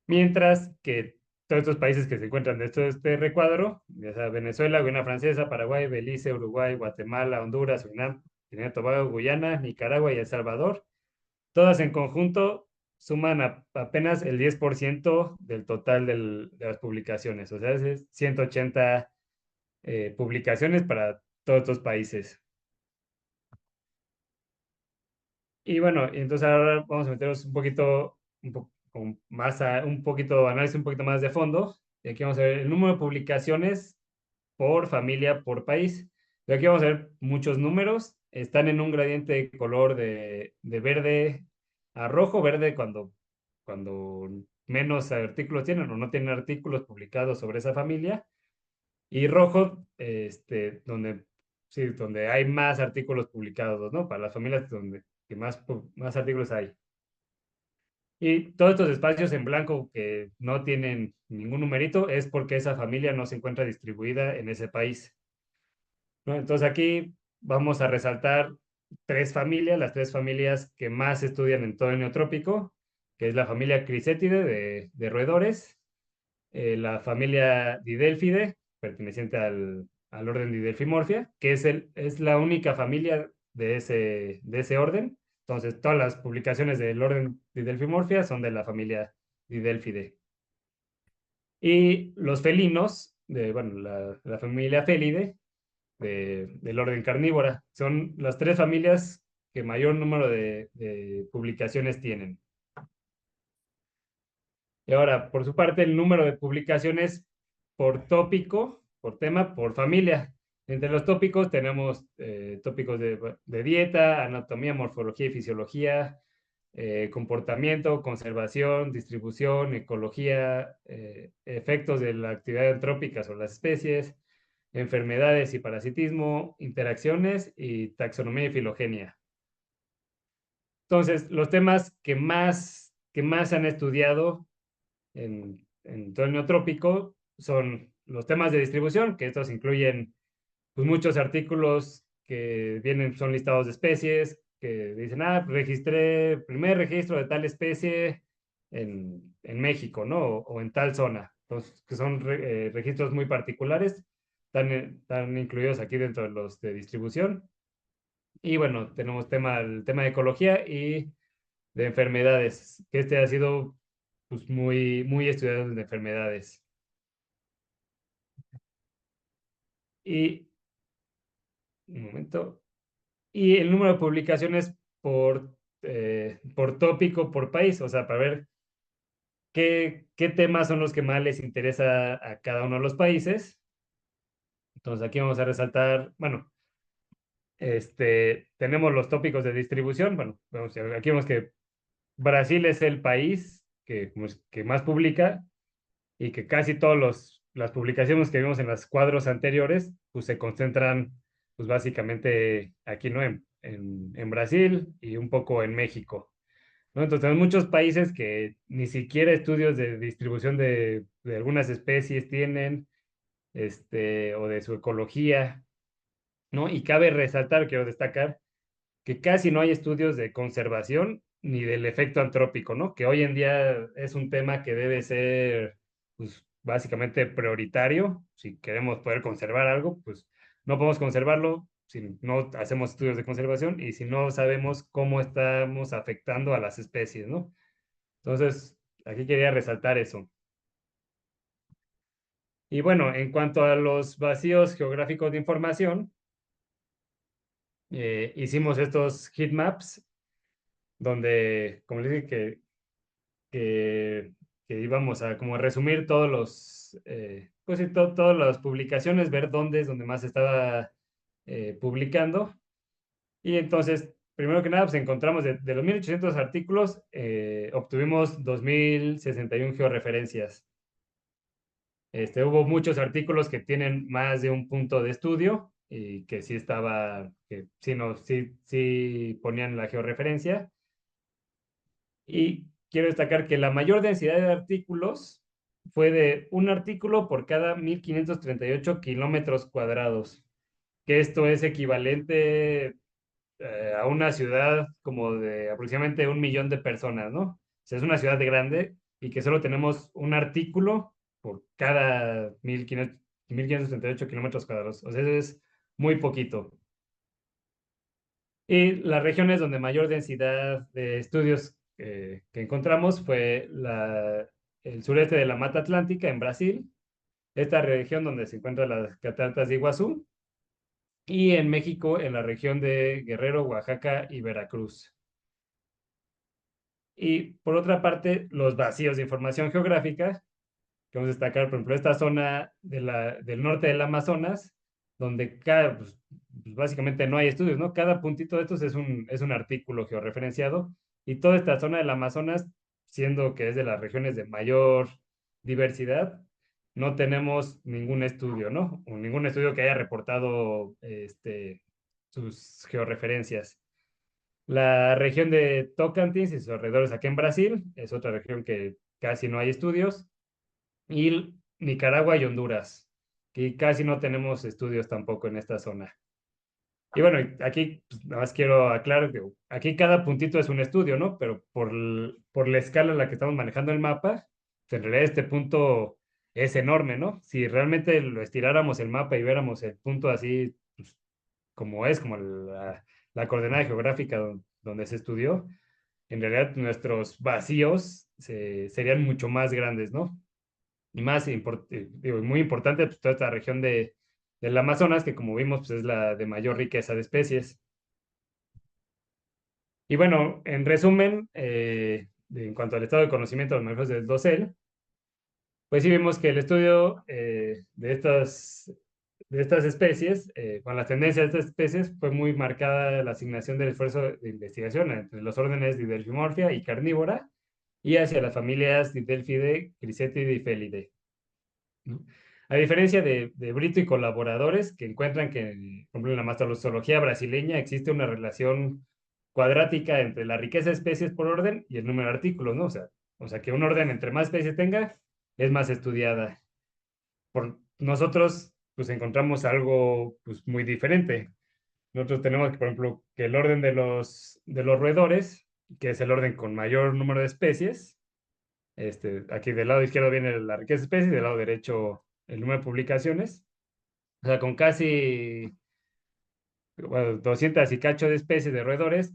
mientras que todos estos países que se encuentran dentro de este recuadro, ya sea Venezuela, Guyana Francesa, Paraguay, Belice, Uruguay, Guatemala, Honduras, Surinam, Trinidad y Tobago, Guyana, Nicaragua y El Salvador, todas en conjunto suman apenas el 10% del total de las publicaciones, o sea, es 180 publicaciones para todos estos países. Y bueno, entonces ahora vamos a meternos un poquito, un poquito, análisis un poquito más de fondo. Y aquí vamos a ver el número de publicaciones por familia, por país. Y aquí vamos a ver muchos números. Están en un gradiente de color de verde a rojo, verde cuando menos artículos tienen o no tienen artículos publicados sobre esa familia. Y rojo, donde hay más artículos publicados, ¿no? Para las familias donde que más artículos hay. Y todos estos espacios en blanco que no tienen ningún numerito es porque esa familia no se encuentra distribuida en ese país, ¿no? Entonces aquí vamos a resaltar las tres familias que más se estudian en todo el Neotrópico, que es la familia Crisetidae de roedores, la familia Didelphidae, perteneciente al orden Didelphimorphia, que es la única familia de ese orden. Entonces, todas las publicaciones del orden Didelphimorphia son de la familia Didelphidae. Y los felinos, bueno, la familia Felidae, del orden carnívora, son las tres familias que mayor número de publicaciones tienen. Y ahora, por su parte, el número de publicaciones por tópico, por tema, por familia. Entre los tópicos tenemos tópicos de dieta, anatomía, morfología y fisiología, comportamiento, conservación, distribución, ecología, efectos de la actividad antrópica sobre las especies, enfermedades y parasitismo, interacciones y taxonomía y filogenia. Entonces, los temas que más se han estudiado en todo el neotrópico son los temas de distribución, que estos incluyen pues, muchos artículos que son listados de especies, que dicen, registré, primer registro de tal especie en México, ¿no? O en tal zona. Entonces, que son registros muy particulares, están incluidos aquí dentro de los de distribución. Y bueno, tenemos el tema de ecología y de enfermedades, que ha sido pues, muy, muy estudiado de enfermedades. Y, un momento, y el número de publicaciones por tópico, por país, o sea, para ver qué temas son los que más les interesa a cada uno de los países. Entonces aquí vamos a resaltar, bueno, tenemos los tópicos de distribución. Bueno, aquí vemos que Brasil es el país que más publica y que casi todas las publicaciones que vimos en los cuadros anteriores, pues se concentran, pues básicamente aquí, ¿no? En Brasil y un poco en México, ¿no? Entonces, tenemos muchos países que ni siquiera estudios de distribución de algunas especies tienen, o de su ecología, ¿no? Y cabe resaltar, quiero destacar, que casi no hay estudios de conservación ni del efecto antrópico, ¿no? Que hoy en día es un tema que debe ser, pues, básicamente prioritario. Si queremos poder conservar algo, pues no podemos conservarlo si no hacemos estudios de conservación y si no sabemos cómo estamos afectando a las especies, ¿no? Entonces, aquí quería resaltar eso. Y bueno, en cuanto a los vacíos geográficos de información, hicimos estos heat maps donde, como les dije, que íbamos a como resumir todos los, pues sí, todas las publicaciones, ver dónde es donde más se estaba publicando. Y entonces, primero que nada, pues encontramos de los 1800 artículos, obtuvimos 2061 georreferencias. Hubo muchos artículos que tienen más de un punto de estudio y que sí estaba, que sí, no, sí ponían la georreferencia. Y quiero destacar que la mayor densidad de artículos fue de un artículo por cada 1538 kilómetros cuadrados, que esto es equivalente a una ciudad como de aproximadamente 1 millón de personas, ¿no? O sea, es una ciudad grande y que solo tenemos un artículo por cada 1538 kilómetros cuadrados. O sea, eso es muy poquito. Y las regiones donde mayor densidad de estudios que encontramos fue el sureste de la Mata Atlántica en Brasil, esta región donde se encuentran las cataratas de Iguazú, y en México en la región de Guerrero, Oaxaca y Veracruz. Y por otra parte, los vacíos de información geográfica, que vamos a destacar, por ejemplo, esta zona del norte del Amazonas, donde pues, básicamente no hay estudios, ¿no? Cada puntito de estos es un artículo georreferenciado y toda esta zona del Amazonas, siendo que es de las regiones de mayor diversidad, no tenemos ningún estudio, ¿no? O ningún estudio que haya reportado sus georreferencias. La región de Tocantins y sus alrededores aquí en Brasil es otra región que casi no hay estudios y Nicaragua y Honduras, que casi no tenemos estudios tampoco en esta zona. Y bueno, aquí pues, nada más quiero aclarar que aquí cada puntito es un estudio, ¿no? Pero por la escala en la que estamos manejando el mapa, pues, en realidad este punto es enorme, ¿no? Si realmente lo estiráramos el mapa y viéramos el punto así, pues, como es, como la coordenada geográfica donde se estudió, en realidad nuestros vacíos serían mucho más grandes, ¿no? Y más, digo, muy importante, pues toda esta región del Amazonas, que como vimos, pues es la de mayor riqueza de especies. Y bueno, en resumen, en cuanto al estado de conocimiento de los mamíferos del dosel, pues sí vimos que el estudio de estas especies, con las tendencias de estas especies, fue muy marcada la asignación del esfuerzo de investigación entre los órdenes Didelphimorphia y Carnívora y hacia las familias Didelphidae, Chrysetidae y Felidae, ¿no? A diferencia de Brito y colaboradores, que encuentran que, por ejemplo, en la mastozoología brasileña existe una relación cuadrática entre la riqueza de especies por orden y el número de artículos, ¿no? O sea que un orden entre más especies tenga, es más estudiada. Por nosotros, pues encontramos algo pues, muy diferente. Nosotros tenemos, por ejemplo, que el orden de los roedores, que es el orden con mayor número de especies, aquí del lado izquierdo viene la riqueza de especies, del lado derecho el número de publicaciones. O sea, con casi bueno, 200 y cacho de especies de roedores,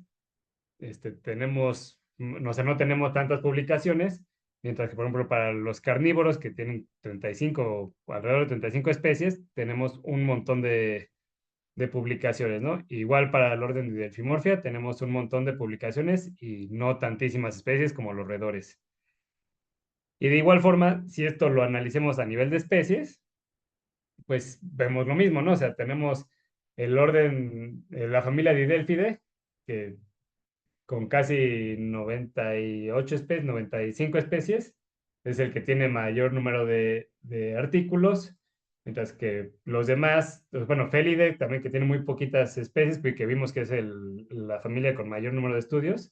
o sea, no tenemos tantas publicaciones, mientras que, por ejemplo, para los carnívoros que tienen 35 o alrededor de 35 especies, tenemos un montón de publicaciones, ¿no? Igual para el orden de Delphimorphia tenemos un montón de publicaciones y no tantísimas especies como los roedores. Y de igual forma, si esto lo analicemos a nivel de especies, pues vemos lo mismo, ¿no? O sea, tenemos el orden, la familia Didelphidae, que con casi 98 especies, 95 especies, es el que tiene mayor número de artículos, mientras que los demás, pues, bueno, Felidae también que tiene muy poquitas especies, porque vimos que es la familia con mayor número de estudios.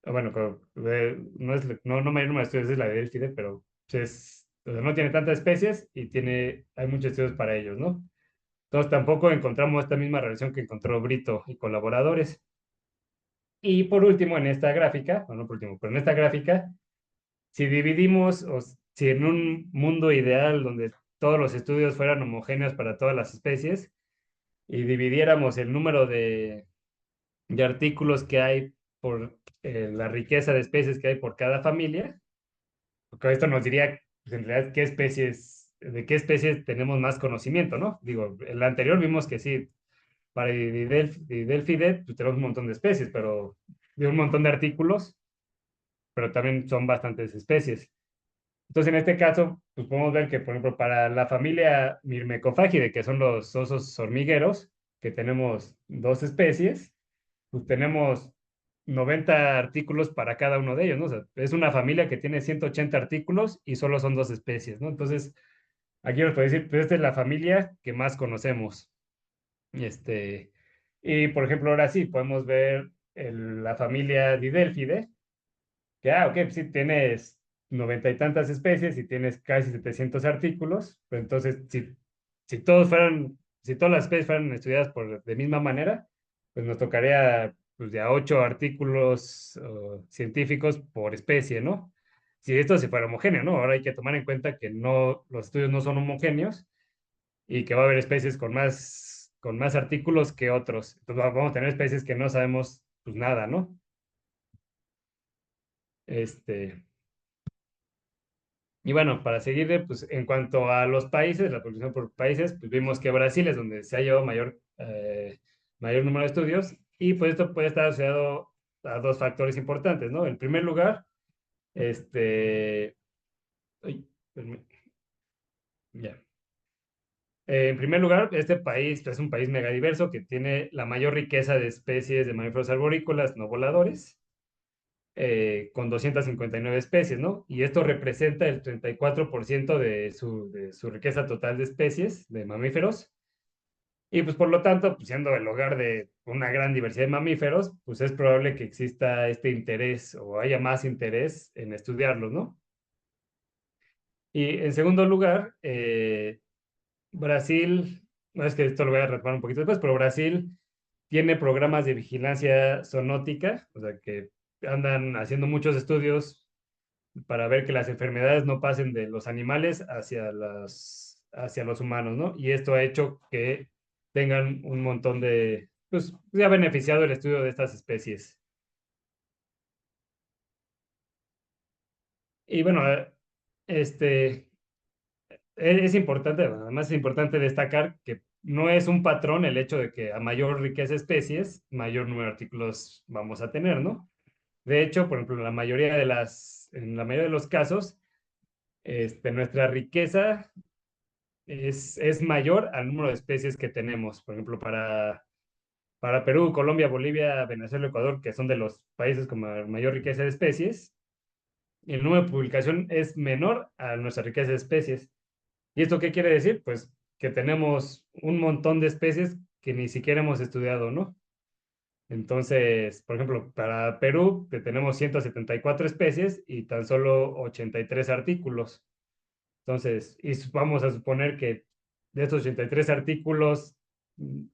Bueno, no mayor número de estudios, es la de Delphidae, pero pues, o sea, no tiene tantas especies y hay muchos estudios para ellos, ¿no? Entonces tampoco encontramos esta misma relación que encontró Brito y colaboradores. Y por último, en esta gráfica, bueno, no por último, pero en esta gráfica, si dividimos o si en un mundo ideal donde todos los estudios fueran homogéneos para todas las especies y dividiéramos el número de artículos que hay por la riqueza de especies que hay por cada familia, porque esto nos diría, pues, en realidad, de qué especies tenemos más conocimiento, ¿no? Digo, en la anterior vimos que sí, para Didelphidae, pues tenemos un montón de especies, pero de un montón de artículos, pero también son bastantes especies. Entonces, en este caso, pues podemos ver que, por ejemplo, para la familia Myrmecophagide, que son los osos hormigueros, que tenemos dos especies, pues tenemos 90 artículos para cada uno de ellos, ¿no? O sea, es una familia que tiene 180 artículos y solo son dos especies, ¿no? Entonces, aquí nos puede decir, pues esta es la familia que más conocemos. Y y por ejemplo, ahora sí, podemos ver la familia Didelphide, que, ok, pues sí, tienes 90 y tantas especies y tienes casi 700 artículos, pero entonces, si todas las especies fueran estudiadas de misma manera, pues nos tocaría pues, de a 8 artículos científicos por especie, ¿no? Si esto se fuera homogéneo, ¿no? Ahora hay que tomar en cuenta que no, los estudios no son homogéneos y que va a haber especies con más artículos que otros. Entonces vamos a tener especies que no sabemos pues nada, ¿no? Este, y bueno, para seguir, pues en cuanto a los países, la producción por países, pues vimos que Brasil es donde se ha llevado mayor número de estudios y pues esto puede estar asociado a dos factores importantes, ¿no? En primer lugar, ay, ya. En primer lugar, este país es un país megadiverso que tiene la mayor riqueza de especies de mamíferos arborícolas no voladores, con 259 especies, ¿no? Y esto representa el 34% de su riqueza total de especies de mamíferos. Y pues por lo tanto, pues, siendo el hogar de una gran diversidad de mamíferos, pues es probable que exista este interés o haya más interés en estudiarlos, ¿no? Y en segundo lugar, Brasil, no es que esto lo voy a retomar un poquito después, pero Brasil tiene programas de vigilancia zoonótica, o sea que andan haciendo muchos estudios para ver que las enfermedades no pasen de los animales hacia los humanos, ¿no? Y esto ha hecho que tengan un montón pues, se ha beneficiado el estudio de estas especies. Y bueno, este, es importante, además es importante destacar que no es un patrón el hecho de que a mayor riqueza de especies, mayor número de artículos vamos a tener, ¿no? De hecho, por ejemplo, en la mayoría de los casos, nuestra riqueza es mayor al número de especies que tenemos. Por ejemplo, para Perú, Colombia, Bolivia, Venezuela, Ecuador, que son de los países con mayor riqueza de especies, el número de publicación es menor a nuestra riqueza de especies. ¿Y esto qué quiere decir? Pues que tenemos un montón de especies que ni siquiera hemos estudiado, ¿no? Entonces, por ejemplo, para Perú, que tenemos 174 especies y tan solo 83 artículos. Entonces, vamos a suponer que de estos 83 artículos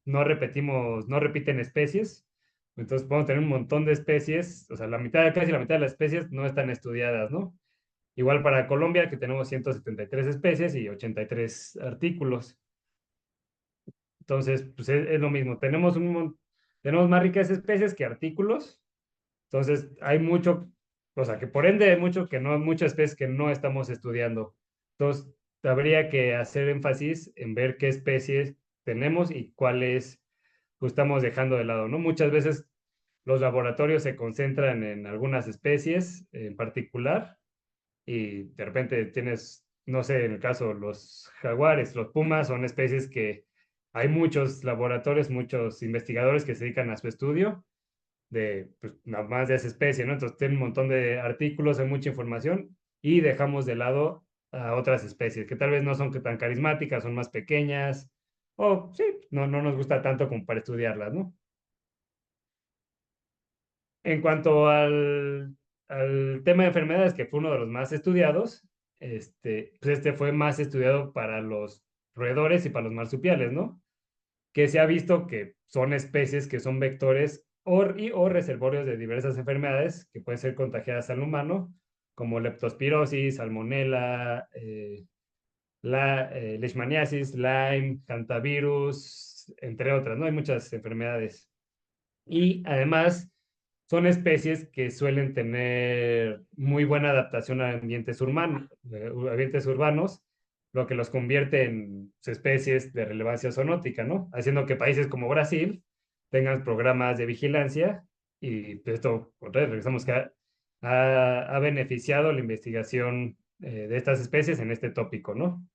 no repiten especies. Entonces, podemos tener un montón de especies, o sea, casi la mitad de las especies no están estudiadas, ¿no? Igual para Colombia, que tenemos 173 especies y 83 artículos. Entonces, pues es lo mismo. Tenemos más ricas especies que artículos. Entonces, hay mucho, o sea, que por ende hay muchas especies que no estamos estudiando. Entonces, habría que hacer énfasis en ver qué especies tenemos y cuáles pues, estamos dejando de lado, ¿no? Muchas veces los laboratorios se concentran en algunas especies en particular y de repente tienes, no sé, en el caso los jaguares, los pumas, son especies que hay muchos laboratorios, muchos investigadores que se dedican a su estudio de pues, nada más de esa especie, ¿no? Entonces tiene un montón de artículos, hay mucha información y dejamos de lado a otras especies que tal vez no son tan carismáticas, son más pequeñas o sí, no nos gusta tanto como para estudiarlas, ¿no? En cuanto al tema de enfermedades, que fue uno de los más estudiados, pues este fue más estudiado para los roedores y para los marsupiales, ¿no? Que se ha visto que son especies que son vectores o reservorios de diversas enfermedades que pueden ser contagiadas al humano como leptospirosis, salmonella, leishmaniasis, Lyme, hantavirus, entre otras, ¿no? Hay muchas enfermedades. Y además son especies que suelen tener muy buena adaptación a ambientes urbanos, lo que los convierte en especies de relevancia zoonótica, ¿no? Haciendo que países como Brasil tengan programas de vigilancia y pues, esto, otra vez, regresamos que ha beneficiado la investigación de estas especies en este tópico, ¿no?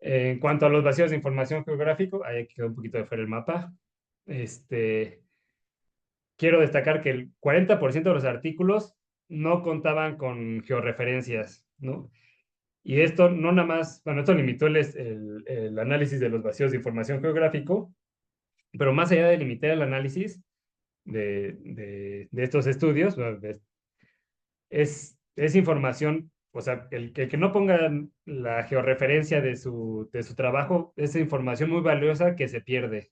En cuanto a los vacíos de información geográfico, ahí quedó un poquito de fuera el mapa. Este, quiero destacar que el 40% de los artículos no contaban con georreferencias, ¿no? Y esto no nada más, bueno, esto limitó el análisis de los vacíos de información geográfico, pero más allá de limitar el análisis de estos estudios, bueno, es información, o sea, el que no ponga la georreferencia de su trabajo es información muy valiosa que se pierde.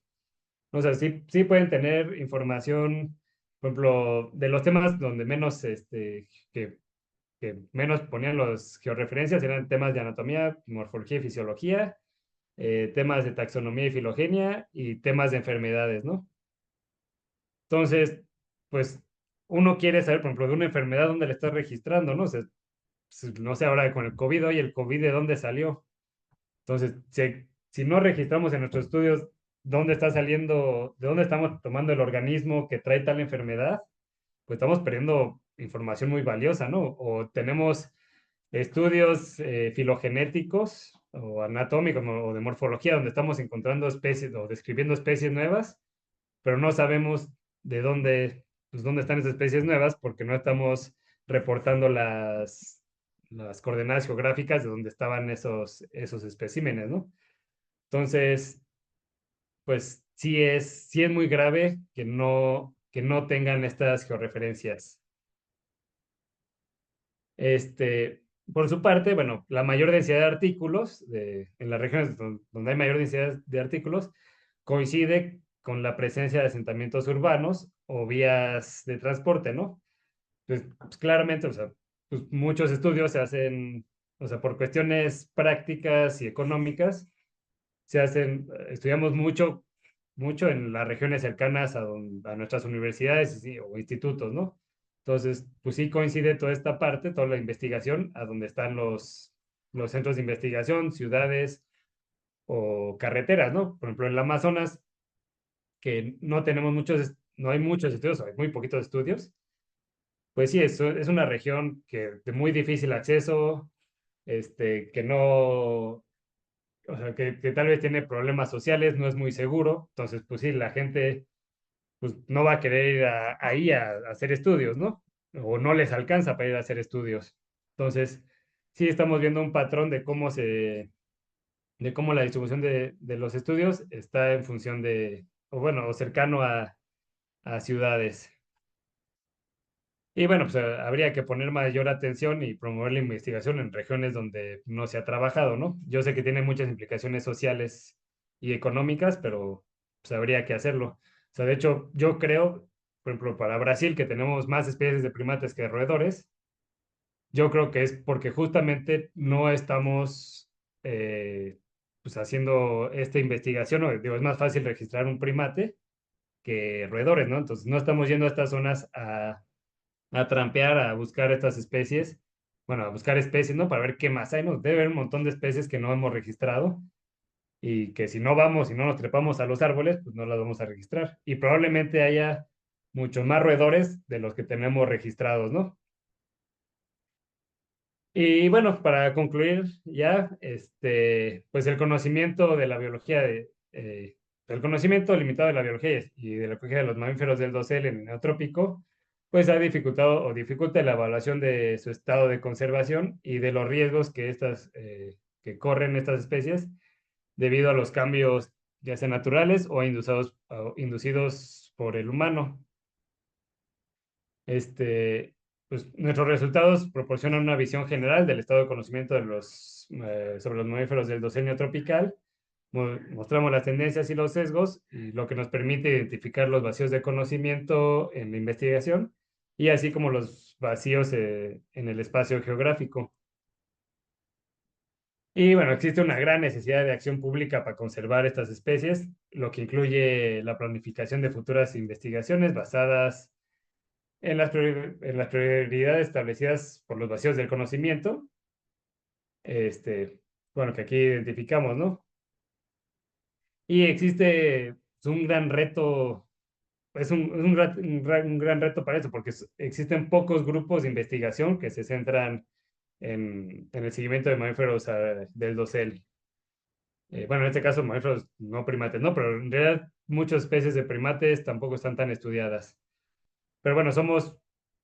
O sea, sí pueden tener información, por ejemplo, de los temas donde menos, que menos ponían las georreferencias eran temas de anatomía, morfología y fisiología, temas de taxonomía y filogenia y temas de enfermedades, ¿no? Entonces, pues uno quiere saber, por ejemplo, de una enfermedad dónde la estás registrando, ¿no? O sea, no sé, ahora con el COVID, oye, ¿el COVID de dónde salió? Entonces, si no registramos en nuestros estudios dónde está saliendo, de dónde estamos tomando el organismo que trae tal enfermedad, pues estamos perdiendo información muy valiosa, ¿no? O tenemos estudios filogenéticos o anatómicos o de morfología donde estamos encontrando especies o describiendo especies nuevas, pero no sabemos de dónde, pues, dónde están esas especies nuevas porque no estamos reportando las coordenadas geográficas de donde estaban esos especímenes, ¿no? Entonces, pues sí es muy grave que no tengan estas georreferencias. Por su parte, bueno, la mayor densidad de artículos en las regiones donde hay mayor densidad de artículos coincide con la presencia de asentamientos urbanos o vías de transporte, ¿no? Pues, claramente, o sea, pues, muchos estudios se hacen, o sea, por cuestiones prácticas y económicas, estudiamos mucho en las regiones cercanas a nuestras universidades o institutos, ¿no? Entonces, pues sí coincide toda esta parte, toda la investigación, a donde están los centros de investigación, ciudades o carreteras, ¿no? Por ejemplo, en el Amazonas, que no hay muchos estudios, hay muy poquitos estudios, pues sí, es una región de muy difícil acceso, que no, o sea, que tal vez tiene problemas sociales, no es muy seguro, entonces, pues sí, la gente pues no va a querer ir ahí a hacer estudios, ¿no? O no les alcanza para ir a hacer estudios. Entonces, sí estamos viendo un patrón de cómo la distribución de los estudios está en función o bueno, o cercano a ciudades. Y bueno, pues habría que poner mayor atención y promover la investigación en regiones donde no se ha trabajado, ¿no? Yo sé que tiene muchas implicaciones sociales y económicas, pero pues habría que hacerlo. O sea, de hecho, yo creo, por ejemplo, para Brasil, que tenemos más especies de primates que de roedores, yo creo que es porque justamente no estamos pues haciendo esta investigación, o digo, es más fácil registrar un primate que roedores, ¿no? Entonces, no estamos yendo a estas zonas a trampear, a buscar estas especies, bueno, a buscar especies, ¿no? Para ver qué más hay, ¿no? Debe haber un montón de especies que no hemos registrado y que si no vamos y no nos trepamos a los árboles, pues no las vamos a registrar. Y probablemente haya muchos más roedores de los que tenemos registrados, ¿no? Y bueno, para concluir ya, pues el conocimiento de la biología el conocimiento limitado de la biología y de la ecología de los mamíferos del dosel en el neotrópico, pues ha dificultado o dificulta la evaluación de su estado de conservación y de los riesgos que corren estas especies debido a los cambios ya sean naturales o inducidos por el humano. Pues, nuestros resultados proporcionan una visión general del estado de conocimiento sobre los mamíferos del docenio tropical. Mostramos las tendencias y los sesgos, y lo que nos permite identificar los vacíos de conocimiento en la investigación y así como los vacíos en el espacio geográfico. Y bueno, existe una gran necesidad de acción pública para conservar estas especies, lo que incluye la planificación de futuras investigaciones basadas en las prioridades establecidas por los vacíos del conocimiento, este, bueno, que aquí identificamos, ¿no? Y existe un gran reto, un gran reto para eso, porque existen pocos grupos de investigación que se centran en el seguimiento de mamíferos del dosel. Bueno, en este caso, mamíferos no primates, no, pero en realidad muchas especies de primates tampoco están tan estudiadas. Pero bueno, somos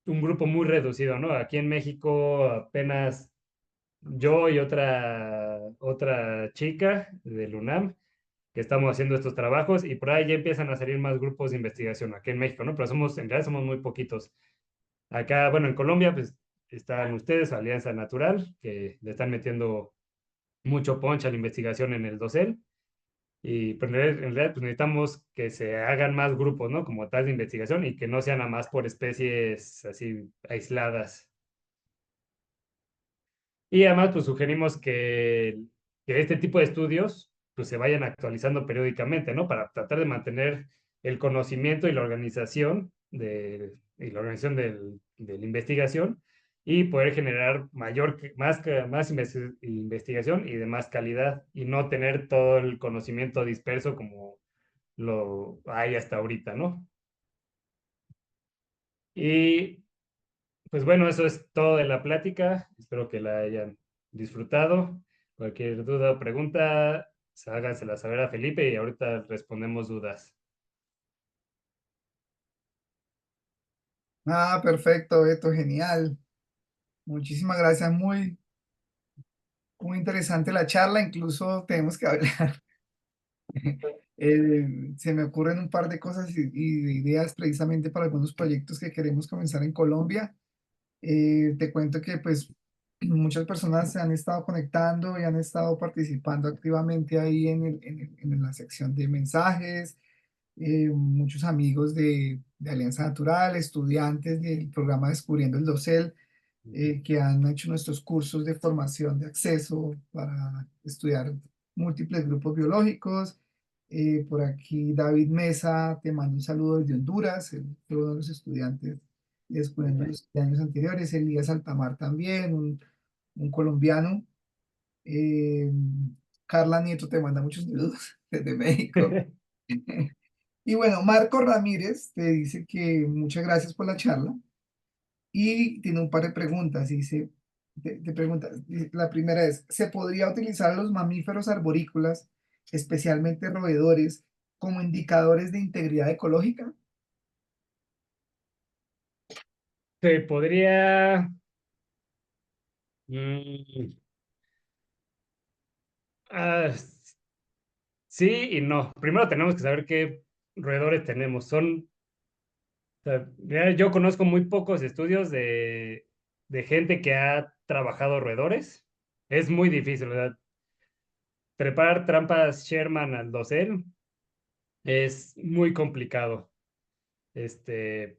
un grupo muy reducido, ¿no? Aquí en México apenas yo y otra chica del UNAM que estamos haciendo estos trabajos y por ahí ya empiezan a salir más grupos de investigación aquí en México, ¿no? Pero en realidad somos muy poquitos. Acá, bueno, en Colombia, pues están ustedes, Alianza Natural, que le están metiendo mucho punch a la investigación en el dosel. Y pues, en realidad, pues, necesitamos que se hagan más grupos, ¿no? Como tal de investigación y que no sean nada más por especies así aisladas. Y además, pues sugerimos que este tipo de estudios pues, se vayan actualizando periódicamente, ¿no? Para tratar de mantener el conocimiento y la organización de la investigación y poder generar más investigación y de más calidad y no tener todo el conocimiento disperso como lo hay hasta ahorita, ¿no? Y pues bueno, eso es todo de la plática. Espero que la hayan disfrutado. Cualquier duda o pregunta, hágansela saber a Felipe y ahorita respondemos dudas.
Ah, perfecto, Beto, genial. Muchísimas gracias, muy interesante la charla, incluso tenemos que hablar. Se me ocurren un par de cosas y de ideas precisamente para algunos proyectos que queremos comenzar en Colombia. Te cuento que pues muchas personas se han estado conectando y han estado participando activamente ahí en la sección de mensajes, muchos amigos de Alianza Natural, estudiantes del programa Descubriendo el Dosel, que han hecho nuestros cursos de formación de acceso para estudiar múltiples grupos biológicos. Por aquí David Mesa te mando un saludo desde Honduras, él fue uno de los estudiantes descubriendo los años anteriores. Elías Altamar también, un colombiano. Eh, Carla Nieto te manda muchos saludos desde México. Y bueno, Marco Ramírez te dice que muchas gracias por la charla y tiene un par de preguntas. Dice, te pregunta, la primera es, ¿se podría utilizar a los mamíferos arborícolas, especialmente roedores, como indicadores de integridad ecológica?
Se podría... mm, ah, sí y no. Primero tenemos que saber qué roedores tenemos. O sea, mira, yo conozco muy pocos estudios de gente que ha trabajado roedores. Es muy difícil, ¿verdad? Preparar trampas Sherman al dosel es muy complicado.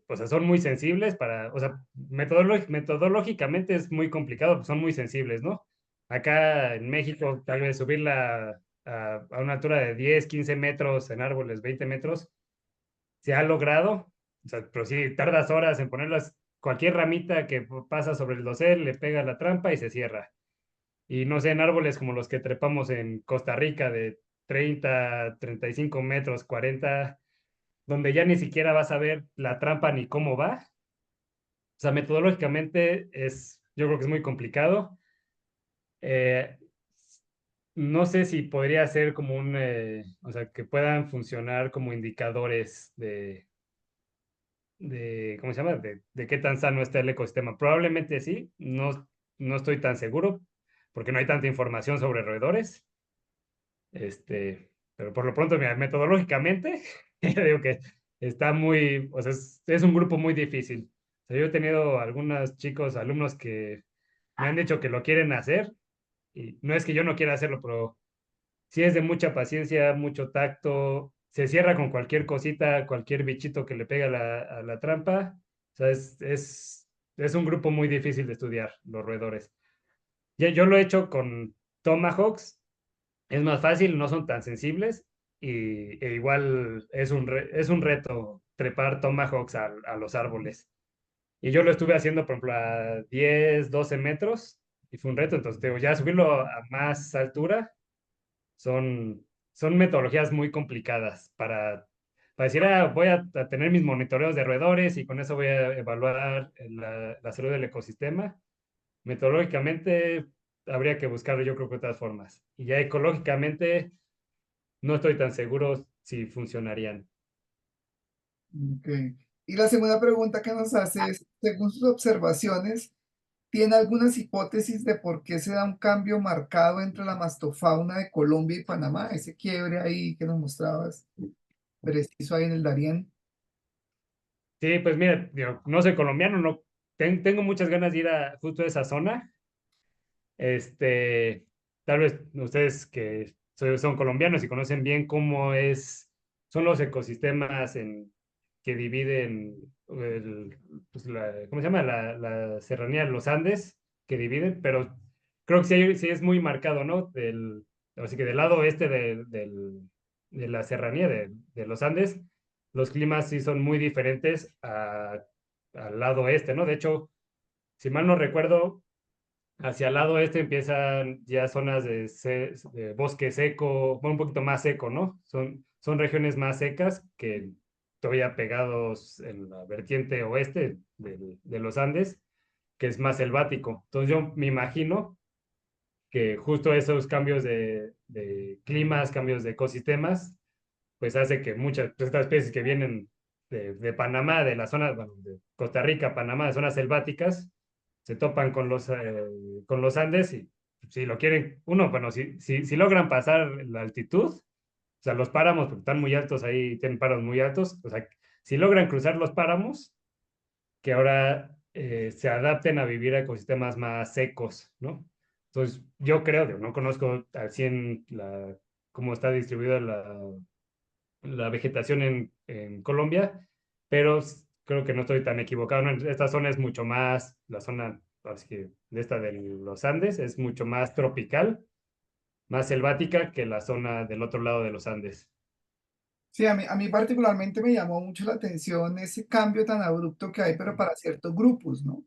O sea, son muy sensibles o sea, metodológicamente es muy complicado, pues son muy sensibles, ¿no? Acá en México, tal vez subirla a una altura de 10, 15 metros en árboles, 20 metros, se ha logrado, o sea, pero sí tardas horas en ponerlas, cualquier ramita que pasa sobre el dosel le pega la trampa y se cierra. Y no sé, en árboles como los que trepamos en Costa Rica de 30, 35 metros, 40 donde ya ni siquiera vas a ver la trampa ni cómo va. O sea, metodológicamente yo creo que es muy complicado. Eh, no sé si podría ser como o sea, que puedan funcionar como indicadores ¿cómo se llama? De qué tan sano está el ecosistema. Probablemente sí, no estoy tan seguro porque no hay tanta información sobre roedores. Pero por lo pronto, mira, metodológicamente, digo que está o sea, es un grupo muy difícil. O sea, yo he tenido algunos chicos, alumnos que me han dicho que lo quieren hacer y no es que yo no quiera hacerlo, pero sí es de mucha paciencia, mucho tacto, se cierra con cualquier cosita, cualquier bichito que le pega a la trampa O sea, es un grupo muy difícil de estudiar, los roedores. Ya, yo lo he hecho con tomahawks, es más fácil, no son tan sensibles e igual es un reto trepar tomahawks a los árboles. Y yo lo estuve haciendo, por ejemplo, a 10 12 metros y fue un reto. Entonces, te digo, ya subirlo a más altura son, son metodologías muy complicadas para decir, voy a tener mis monitoreos de roedores y con eso voy a evaluar la salud del ecosistema. Metodológicamente habría que buscar, yo creo que otras formas. Y ya ecológicamente no estoy tan seguro si funcionarían.
Ok. Y la segunda pregunta que nos hace es, según sus observaciones, ¿tiene algunas hipótesis de por qué se da un cambio marcado entre la mastofauna de Colombia y Panamá? Ese quiebre ahí que nos mostrabas, preciso ahí en el Darién.
Sí, pues mira, digo, no soy colombiano, no tengo muchas ganas de ir a justo a esa zona. Este, tal vez ustedes que son colombianos y conocen bien son los ecosistemas que dividen pues ¿cómo se llama? La serranía de los Andes que dividen, pero creo que sí es muy marcado, ¿no? Así que del lado oeste de la serranía de los Andes, los climas sí son muy diferentes al lado oeste, ¿no? De hecho, si mal no recuerdo, hacia el lado este empiezan ya zonas de bosque seco, bueno, un poquito más seco, ¿no? Son regiones más secas que todavía pegados en la vertiente oeste de los Andes, que es más selvático. Entonces yo me imagino que justo esos cambios de climas, cambios de ecosistemas, pues hace que muchas de estas especies que vienen de Panamá, de la zona, bueno, de Costa Rica, Panamá, de zonas selváticas, se topan con los Andes y si lo quieren, bueno, si logran pasar la altitud, o sea, los páramos, porque están muy altos ahí, tienen páramos muy altos, o sea, si logran cruzar los páramos, que ahora se adapten a vivir a ecosistemas más secos, ¿no? Entonces, yo creo, digo, no conozco al 100 cómo está distribuida la vegetación en Colombia, pero creo que no estoy tan equivocado, ¿no? Esta zona es mucho más, la zona así que de esta de los Andes es mucho más tropical, más selvática que la zona del otro lado de los Andes.
Sí, a mí particularmente me llamó mucho la atención ese cambio tan abrupto que hay, pero para ciertos grupos, ¿no?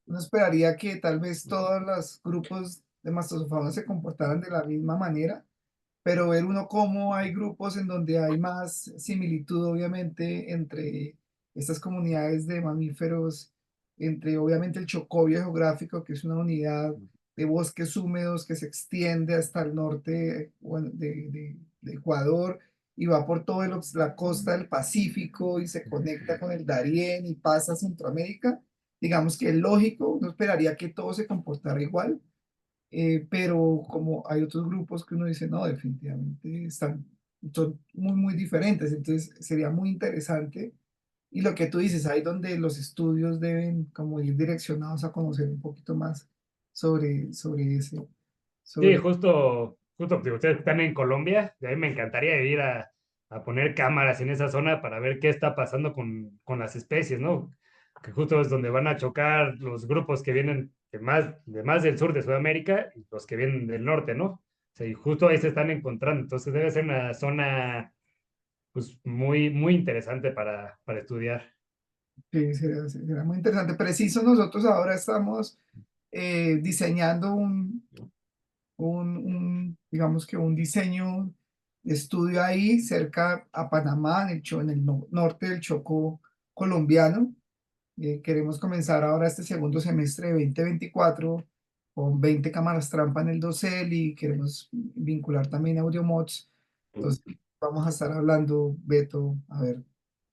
Uno esperaría que tal vez todos los grupos de mastofauna se comportaran de la misma manera, pero ver uno cómo hay grupos en donde hay más similitud, obviamente, entre estas comunidades de mamíferos, entre obviamente el Chocó geográfico, que es una unidad de bosques húmedos que se extiende hasta el norte bueno, de Ecuador y va por toda la costa del Pacífico y se conecta con el Darién y pasa a Centroamérica. Digamos que es lógico, uno esperaría que todo se comportara igual, pero como hay otros grupos que uno dice, no, definitivamente son muy diferentes, entonces sería muy interesante. Y lo que tú dices, ahí donde los estudios deben como ir direccionados a conocer un poquito más sobre ese,
Sí,
sobre,
justo, digo, ustedes están en Colombia, y a mí me encantaría ir a poner cámaras en esa zona para ver qué está pasando con las especies, ¿no? Que justo es donde van a chocar los grupos que vienen de más del sur de Sudamérica y los que vienen del norte, ¿no? O sea, y justo ahí se están encontrando. Entonces debe ser una zona, pues, muy interesante para estudiar.
que será muy interesante. Preciso, nosotros ahora estamos diseñando digamos que un diseño de estudio ahí cerca a Panamá, en el norte del Chocó colombiano. Queremos comenzar ahora este segundo semestre de 2024 con 20 cámaras trampa en el dosel y queremos vincular también AudioMods. Entonces, vamos a estar hablando, Beto, a ver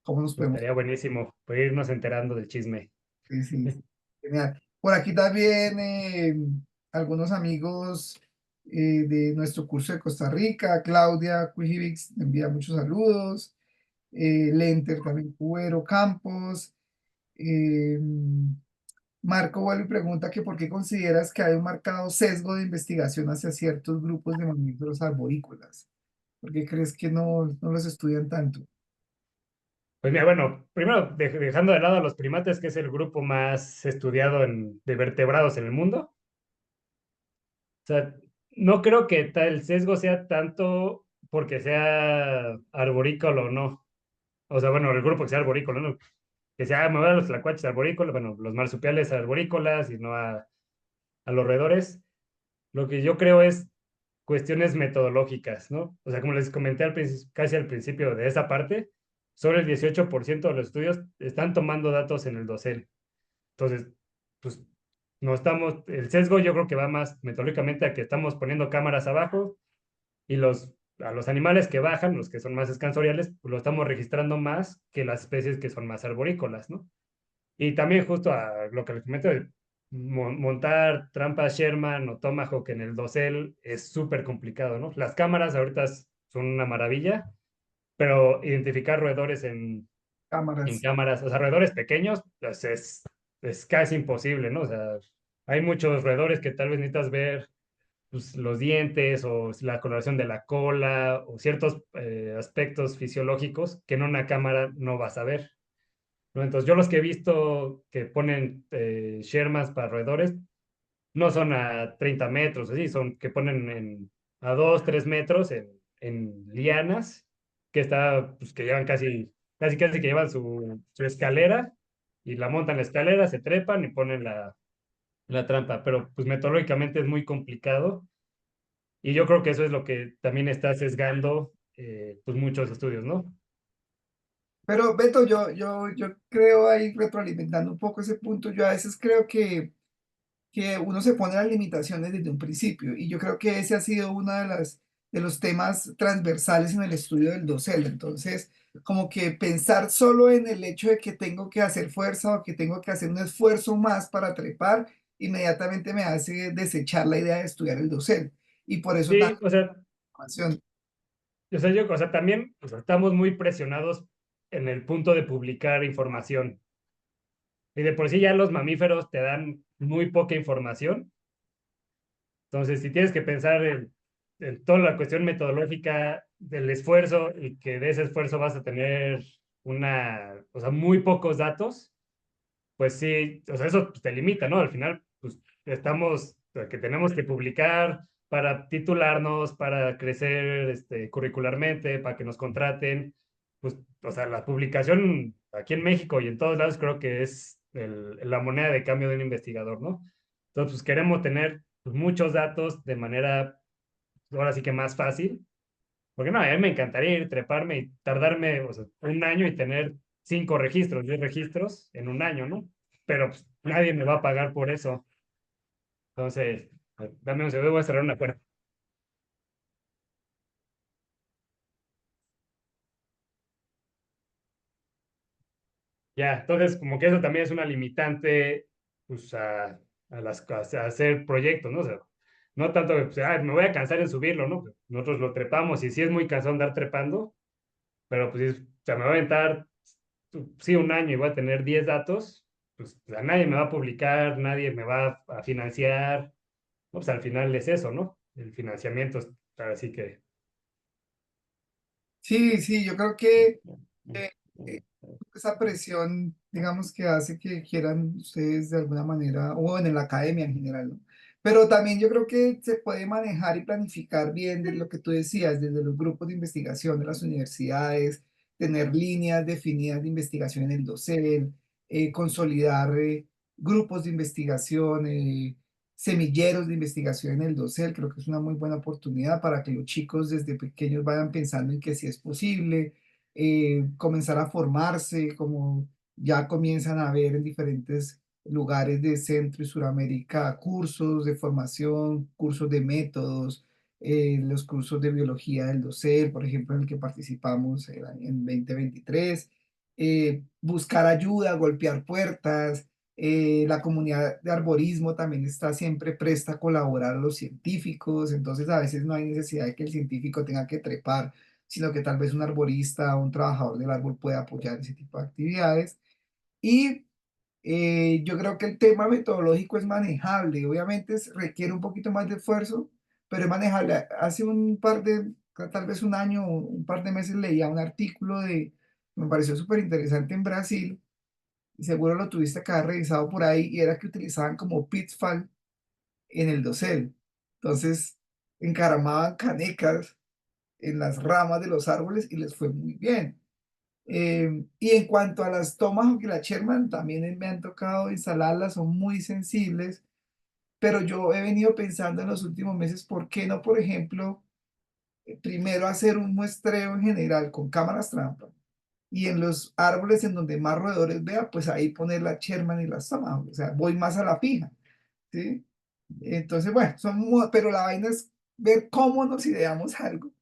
cómo nos podemos.
Estaría buenísimo, poder irnos enterando del chisme.
Sí, sí, genial. Por aquí también algunos amigos de nuestro curso de Costa Rica, Claudia Cuijivix envía muchos saludos, Lenter también, Cubero Campos. eh, Marco vuelve y pregunta que por qué consideras que hay un marcado sesgo de investigación hacia ciertos grupos de mamíferos arborícolas. ¿Por qué crees que no los estudian tanto?
Pues mira, bueno, primero dejando de lado a los primates, que es el grupo más estudiado de vertebrados en el mundo. O sea, no creo que el sesgo sea tanto porque sea arborícola o no. O sea, bueno, el grupo que sea arborícola, ¿no? Que sea, me voy a los tlacuaches arborícolas, bueno, los marsupiales arborícolas y no a los roedores. Lo que yo creo es cuestiones metodológicas, ¿no? O sea, como les comenté casi al principio de esa parte, solo el 18% de los estudios están tomando datos en el dosel. Entonces, pues no estamos, el sesgo yo creo que va más metodológicamente a que estamos poniendo cámaras abajo y a los animales que bajan, los que son más escansoriales, pues lo estamos registrando más que las especies que son más arborícolas, ¿no? Y también justo a lo que les comento, montar trampas Sherman o Tomahawk en el dosel es súper complicado, ¿no? Las cámaras ahorita son una maravilla, pero identificar roedores en
Cámaras.
cámaras, o sea, roedores pequeños, pues es casi imposible, ¿no? O sea, hay muchos roedores que tal vez necesitas ver pues, los dientes o la coloración de la cola o ciertos aspectos fisiológicos que en una cámara no vas a ver, ¿no? Entonces, yo los que he visto que ponen Shermans para roedores no son a 30 metros, así, son que ponen a 2 3 metros en lianas, pues, que llevan casi que llevan su escalera y la montan la escalera, se trepan y ponen la trampa, pero pues metodológicamente es muy complicado y yo creo que eso es lo que también está sesgando pues muchos estudios, ¿no?
Pero Beto, yo creo ahí retroalimentando un poco ese punto, yo a veces creo que uno se pone las limitaciones desde un principio y yo creo que ese ha sido uno de los temas transversales en el estudio del dosel. Entonces, como que pensar solo en el hecho de que tengo que hacer fuerza o que tengo que hacer un esfuerzo más para trepar, inmediatamente me hace desechar la idea de estudiar el dosel. Y por eso
Sí,
tanta
o sea,
información.
o sea, también o sea, estamos muy presionados en el punto de publicar información. Y de por sí ya los mamíferos te dan muy poca información. Entonces, si tienes que pensar en toda la cuestión metodológica del esfuerzo y que de ese esfuerzo vas a tener o sea, muy pocos datos, pues sí, o sea, eso pues, te limita, ¿no? Al final, pues o sea, que tenemos que publicar para titularnos, para crecer curricularmente, para que nos contraten, pues, o sea, la publicación aquí en México y en todos lados creo que es la moneda de cambio de un investigador, ¿no? Entonces, pues queremos tener pues, muchos datos de manera, ahora sí que más fácil, porque no, a mí me encantaría ir, treparme y tardarme, o sea, un año y tener 5 registros, 10 registros en un año, ¿no? Pero pues, nadie me va a pagar por eso. Entonces, dame un segundo, voy a cerrar una puerta. Ya, entonces, como que eso también es una limitante, pues, a hacer proyectos, ¿no? O sea, no tanto, pues, me voy a cansar en subirlo, ¿no? Nosotros lo trepamos y sí es muy cansado andar trepando, pero pues, o sea, me voy a aventar, sí, un año y voy a tener 10 datos, pues a nadie me va a publicar, nadie me va a financiar, ¿no? Pues al final es eso, ¿no? El financiamiento, así que...
Sí, sí, yo creo que eh, eh, esa presión, digamos, que hace que quieran ustedes de alguna manera, o en la academia en general, ¿no? Pero también yo creo que se puede manejar y planificar bien de lo que tú decías, desde los grupos de investigación de las universidades, tener líneas definidas de investigación en el dosel, consolidar grupos de investigación, semilleros de investigación en el dosel. Creo que es una muy buena oportunidad para que los chicos desde pequeños vayan pensando en que sí es posible comenzar a formarse, como ya comienzan a ver en diferentes lugares de Centro y Suramérica cursos de formación, cursos de métodos, los cursos de biología del docer, por ejemplo, en el que participamos en 2023, buscar ayuda, golpear puertas. La comunidad de arborismo también está siempre presta a colaborar a los científicos, entonces a veces no hay necesidad de que el científico tenga que trepar, sino que tal vez un arborista o un trabajador del árbol pueda apoyar ese tipo de actividades. Y yo creo que el tema metodológico es manejable, obviamente requiere un poquito más de esfuerzo, pero es manejable. Hace un par de, tal vez un año o un par de meses leía un artículo me pareció súper interesante en Brasil, y seguro lo tuviste que haber revisado por ahí, y era que utilizaban como pitfall en el dosel. Entonces, encaramaban canecas en las ramas de los árboles y les fue muy bien. Y en cuanto a las Tomahawk y la Sherman, también me han tocado instalarlas, son muy sensibles, pero yo he venido pensando en los últimos meses, ¿por qué no, por ejemplo, primero hacer un muestreo en general con cámaras trampa? Y en los árboles en donde más roedores vea, pues ahí poner la Sherman y las Tomahawk, o sea, voy más a la fija, ¿sí? Entonces, bueno, pero la vaina es ver cómo nos ideamos algo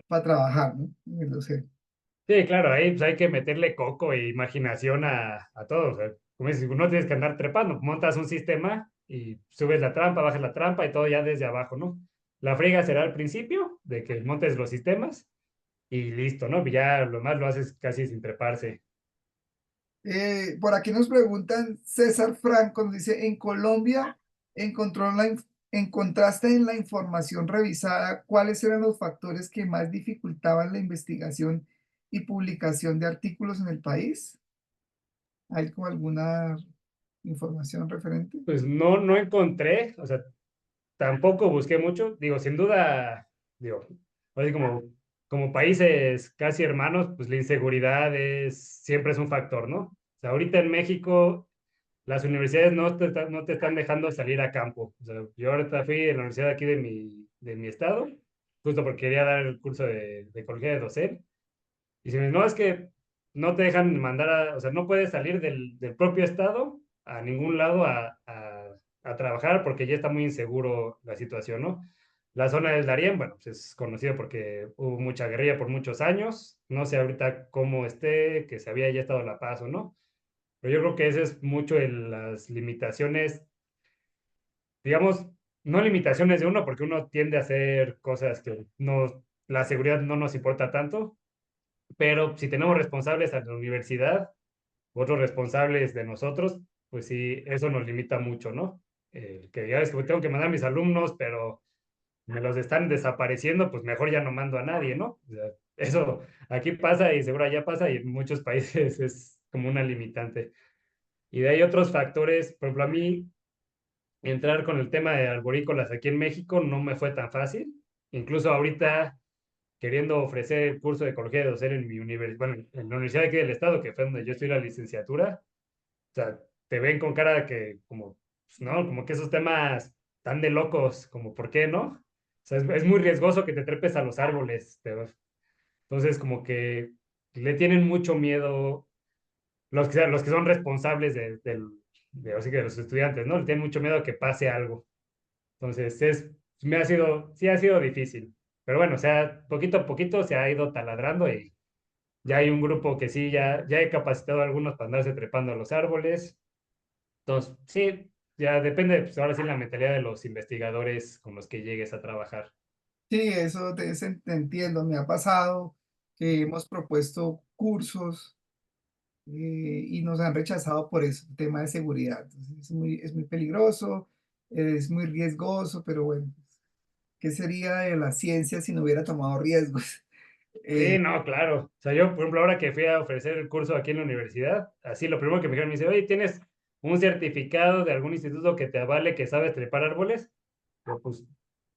para trabajar, ¿no? No sé.
Sí, claro, ahí pues, hay que meterle coco e imaginación a todo. O sea, como dices, no tienes que andar trepando, montas un sistema y subes la trampa, bajas la trampa y todo ya desde abajo, ¿no? La friega será al principio de que montes los sistemas y listo, ¿no? Ya lo más lo haces casi sin treparse.
Por aquí nos preguntan, César Franco nos dice, en Colombia encontraste en la información revisada cuáles eran los factores que más dificultaban la investigación y publicación de artículos en el país. ¿Hay como alguna información referente?
Pues no encontré, o sea, tampoco busqué mucho. Digo, sin duda, digo, así como países casi hermanos, pues la inseguridad siempre es un factor, ¿no? O sea, ahorita en México las universidades no te están dejando salir a campo. O sea, yo ahorita fui en la universidad aquí de mi estado, justo porque quería dar el curso de ecología de docente. Y si me no, es que no te dejan mandar o sea, no puedes salir del propio estado a ningún lado a trabajar porque ya está muy inseguro la situación, ¿no? La zona del Darién, bueno, pues es conocido porque hubo mucha guerrilla por muchos años. No sé ahorita cómo esté, que se había ya estado La Paz o no. Pero yo creo que ese es mucho en las limitaciones, digamos, no limitaciones de uno, porque uno tiende a hacer cosas que no, la seguridad no nos importa tanto, pero si tenemos responsables a la universidad, otros responsables de nosotros, pues sí, eso nos limita mucho, ¿no? Que ya es que tengo que mandar a mis alumnos, pero me los están desapareciendo, pues mejor ya no mando a nadie, ¿no? O sea, eso aquí pasa y seguro allá pasa y en muchos países es como una limitante. Y de ahí otros factores, por ejemplo, a mí entrar con el tema de arborícolas aquí en México no me fue tan fácil. Incluso ahorita queriendo ofrecer el curso de ecología de docente en mi universidad, bueno, en la Universidad de aquí del Estado, que fue donde yo estoy la licenciatura, o sea, te ven con cara de que, como, pues, ¿no? Como que esos temas tan de locos, como, ¿por qué no? O sea, es muy riesgoso que te trepes a los árboles. Entonces, como que le tienen mucho miedo los que son responsables así que de los estudiantes, ¿no? Le tienen mucho miedo a que pase algo. Entonces, sí ha sido difícil. Pero bueno, o sea, poquito a poquito se ha ido taladrando y ya hay un grupo que sí, ya he capacitado a algunos para andarse trepando a los árboles. Entonces, sí, ya depende, pues ahora sí, la mentalidad de los investigadores con los que llegues a trabajar.
Sí, eso te entiendo, me ha pasado que hemos propuesto cursos y nos han rechazado por eso, tema de seguridad. Entonces, es muy peligroso, es muy riesgoso, pero bueno, ¿qué sería de la ciencia si no hubiera tomado riesgos?
Sí,
Eh,
no, claro. O sea, yo, por ejemplo, ahora que fui a ofrecer el curso aquí en la universidad, así lo primero que me dijeron, me dice, oye, ¿tienes un certificado de algún instituto que te avale que sabes trepar árboles? Yo, pues,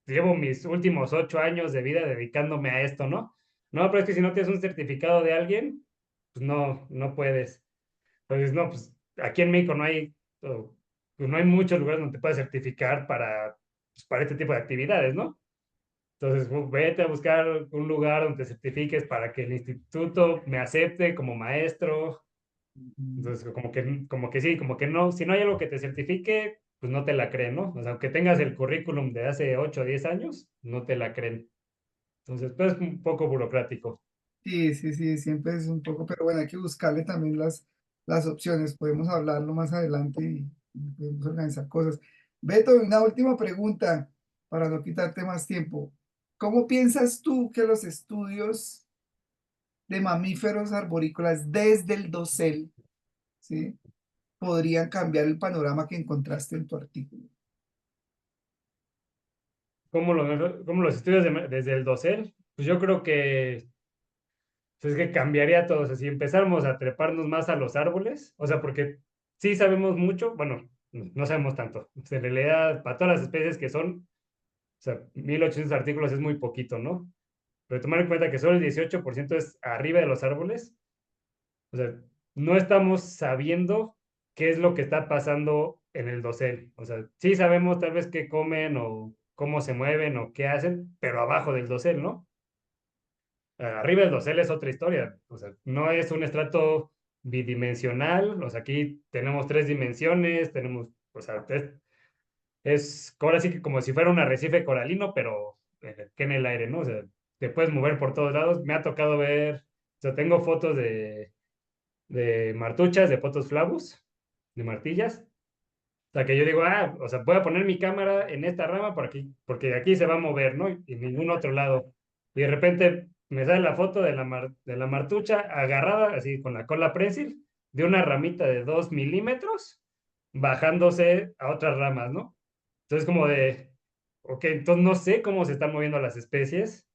llevo mis últimos 8 años de vida dedicándome a esto, ¿no? No, pero es que si no tienes un certificado de alguien, pues no puedes. Entonces, no, pues aquí en México pues, no hay muchos lugares donde te puedas certificar para este tipo de actividades, ¿no? Entonces, vete a buscar un lugar donde te certifiques para que el instituto me acepte como maestro. Entonces, como que sí, como que no, si no hay algo que te certifique, pues no te la creen, ¿no? O sea, aunque tengas el currículum de hace 8 o 10 años, no te la creen. Entonces, pues es un poco burocrático.
sí, sí, sí, siempre es un poco, pero bueno, hay que buscarle también las opciones. Podemos hablarlo más adelante y podemos organizar cosas. Beto, una última pregunta para no quitarte más tiempo. ¿Cómo piensas tú que los estudios de mamíferos arborícolas desde el dosel, ¿sí? podrían cambiar el panorama que encontraste en tu artículo?
¿Cómo los estudios desde el dosel? Pues yo creo que Entonces que cambiaría todo. O sea, si empezáramos a treparnos más a los árboles, o sea, porque sí sabemos mucho, bueno, no sabemos tanto. O sea, en realidad, para todas las especies que son, o sea, 1800 artículos es muy poquito, ¿no? Pero tomar en cuenta que solo el 18% es arriba de los árboles, o sea, no estamos sabiendo qué es lo que está pasando en el dosel. O sea, sí sabemos tal vez qué comen o cómo se mueven o qué hacen, pero abajo del dosel, ¿no? Arriba del dosel es otra historia. O sea, no es un estrato bidimensional. O sea, aquí tenemos tres dimensiones, tenemos, o sea, ahora sí que como si fuera un arrecife coralino, pero que en el aire, ¿no? O sea, te puedes mover por todos lados. Me ha tocado ver, o sea, tengo fotos de martuchas, de potos flavus, de martillas. O sea, que yo digo, o sea, voy a poner mi cámara en esta rama por aquí, porque de aquí se va a mover, ¿no? Y ningún otro lado. Y de repente me sale la foto de la martucha agarrada, así con la cola prensil, de una ramita de 2 milímetros, bajándose a otras ramas, ¿no? Entonces, como de, ok, entonces no sé cómo se están moviendo las especies.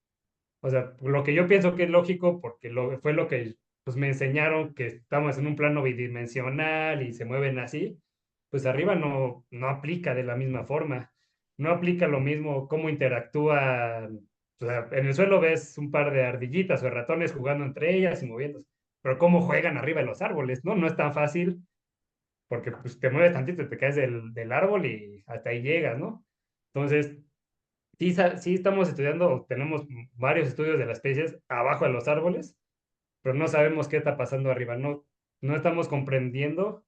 O sea, lo que yo pienso que es lógico, porque fue lo que pues, me enseñaron que estamos en un plano bidimensional y se mueven así, pues arriba no aplica de la misma forma. No aplica lo mismo cómo interactúan. O sea, en el suelo ves un par de ardillitas o ratones jugando entre ellas y moviéndose, pero cómo juegan arriba de los árboles, ¿no? No es tan fácil porque pues, te mueves tantito y te caes del árbol y hasta ahí llegas, ¿no? Entonces, sí, sí estamos estudiando, tenemos varios estudios de las especies abajo de los árboles, pero no sabemos qué está pasando arriba, no estamos comprendiendo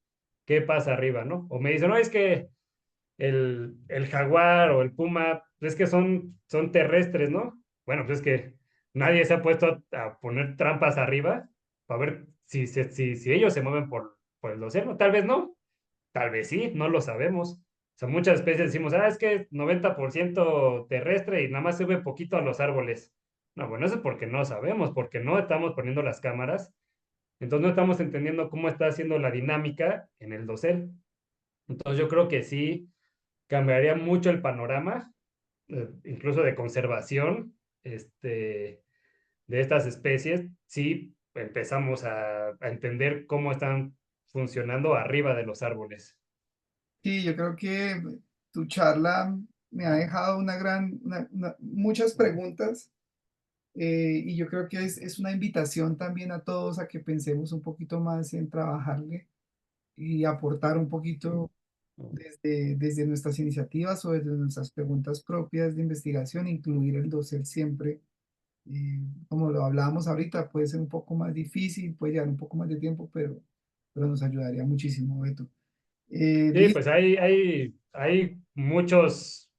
qué pasa arriba, ¿no? O me dicen, no, es que el jaguar o el puma, es que son terrestres, ¿no? Bueno, pues es que nadie se ha puesto a poner trampas arriba para ver si ellos se mueven por el océano. Tal vez no, tal vez sí, no lo sabemos. O sea, muchas especies decimos, es que es 90% terrestre y nada más sube poquito a los árboles. No, bueno, eso es porque no sabemos, porque no estamos poniendo las cámaras, entonces no estamos entendiendo cómo está haciendo la dinámica en el dosel. Entonces yo creo que sí cambiaría mucho el panorama, incluso de conservación, de estas especies, si empezamos a entender cómo están funcionando arriba de los árboles.
Sí, yo creo que tu charla me ha dejado muchas preguntas, y yo creo que es una invitación también a todos a que pensemos un poquito más en trabajarle y aportar un poquito desde nuestras iniciativas o desde nuestras preguntas propias de investigación, incluir el dossier siempre. Como lo hablábamos ahorita, puede ser un poco más difícil, puede llevar un poco más de tiempo, pero nos ayudaría muchísimo, Beto.
Sí,
Listo.
pues hay muchos,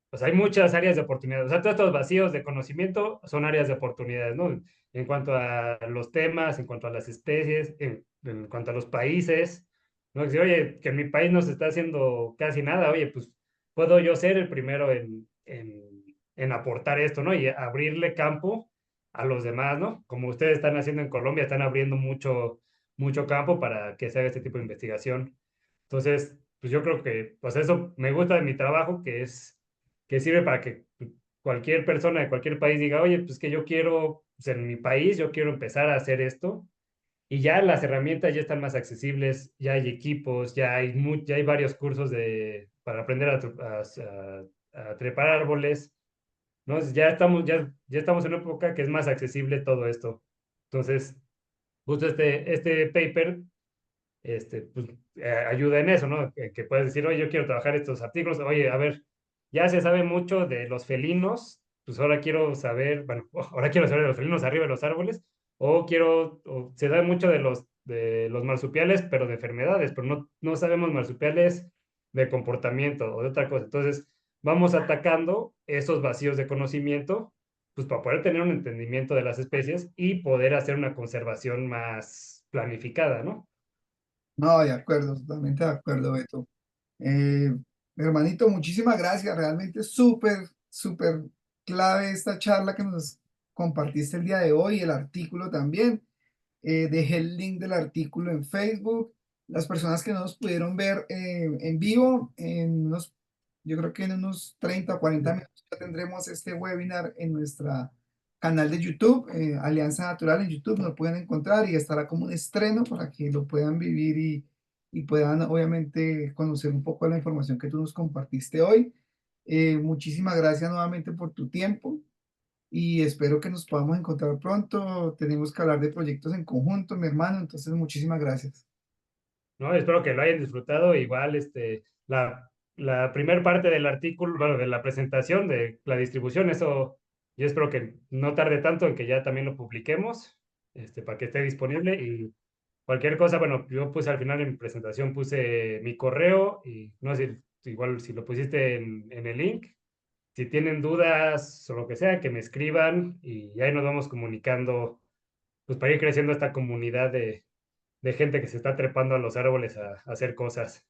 pues hay muchas áreas de oportunidad. O sea, todos estos vacíos de conocimiento son áreas de oportunidades, ¿no? En cuanto a los temas, en cuanto a las especies, en cuanto a los países, ¿no? Decir, oye, que en mi país no se está haciendo casi nada, oye, pues puedo yo ser el primero en aportar esto, ¿no? Y abrirle campo a los demás, ¿no? Como ustedes están haciendo en Colombia, están abriendo mucho campo para que se haga este tipo de investigación. Entonces, pues yo creo que, pues eso me gusta de mi trabajo, que sirve para que cualquier persona de cualquier país diga, oye, pues que yo quiero, pues en mi país, yo quiero empezar a hacer esto. Y ya las herramientas ya están más accesibles, ya hay equipos, ya hay varios cursos para aprender a trepar árboles, ¿no? Ya estamos en una época que es más accesible todo esto. Entonces, justo este paper pues, ayuda en eso, ¿no? Que puedes decir, oye, yo quiero trabajar estos artículos, oye, a ver, ya se sabe mucho de los felinos, pues ahora quiero saber, bueno, ahora quiero saber de los felinos arriba de los árboles, o se sabe mucho de los marsupiales, pero de enfermedades, pero no sabemos marsupiales de comportamiento o de otra cosa. Entonces, vamos atacando esos vacíos de conocimiento, pues para poder tener un entendimiento de las especies y poder hacer una conservación más planificada, ¿no?
No, de acuerdo, totalmente de acuerdo, Beto. Eh, Hermanito, muchísimas gracias. Realmente súper, súper clave esta charla que nos compartiste el día de hoy, el artículo también. Dejé el link del artículo en Facebook. Las personas que no nos pudieron ver en vivo, yo creo que en unos 30 o 40 minutos ya tendremos este webinar en canal de YouTube, Alianza Natural en YouTube, lo pueden encontrar y estará como un estreno para que lo puedan vivir y puedan obviamente conocer un poco de la información que tú nos compartiste hoy. Muchísimas gracias nuevamente por tu tiempo y espero que nos podamos encontrar pronto. Tenemos que hablar de proyectos en conjunto, mi hermano, entonces muchísimas gracias.
¿No? Espero que lo hayan disfrutado. Igual, la primera parte del artículo, bueno, de la presentación, de la distribución, eso yo espero que no tarde tanto en que ya también lo publiquemos, para que esté disponible y cualquier cosa, bueno, yo puse al final en mi presentación, puse mi correo y no sé, igual si lo pusiste en el link, si tienen dudas o lo que sea, que me escriban y ahí nos vamos comunicando, pues para ir creciendo esta comunidad de gente que se está trepando a los árboles a hacer cosas.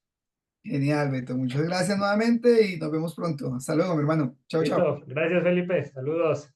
Genial, Beto. Muchas gracias nuevamente y nos vemos pronto. Hasta luego, mi hermano. Chao, chao.
Listo, gracias Felipe, saludos.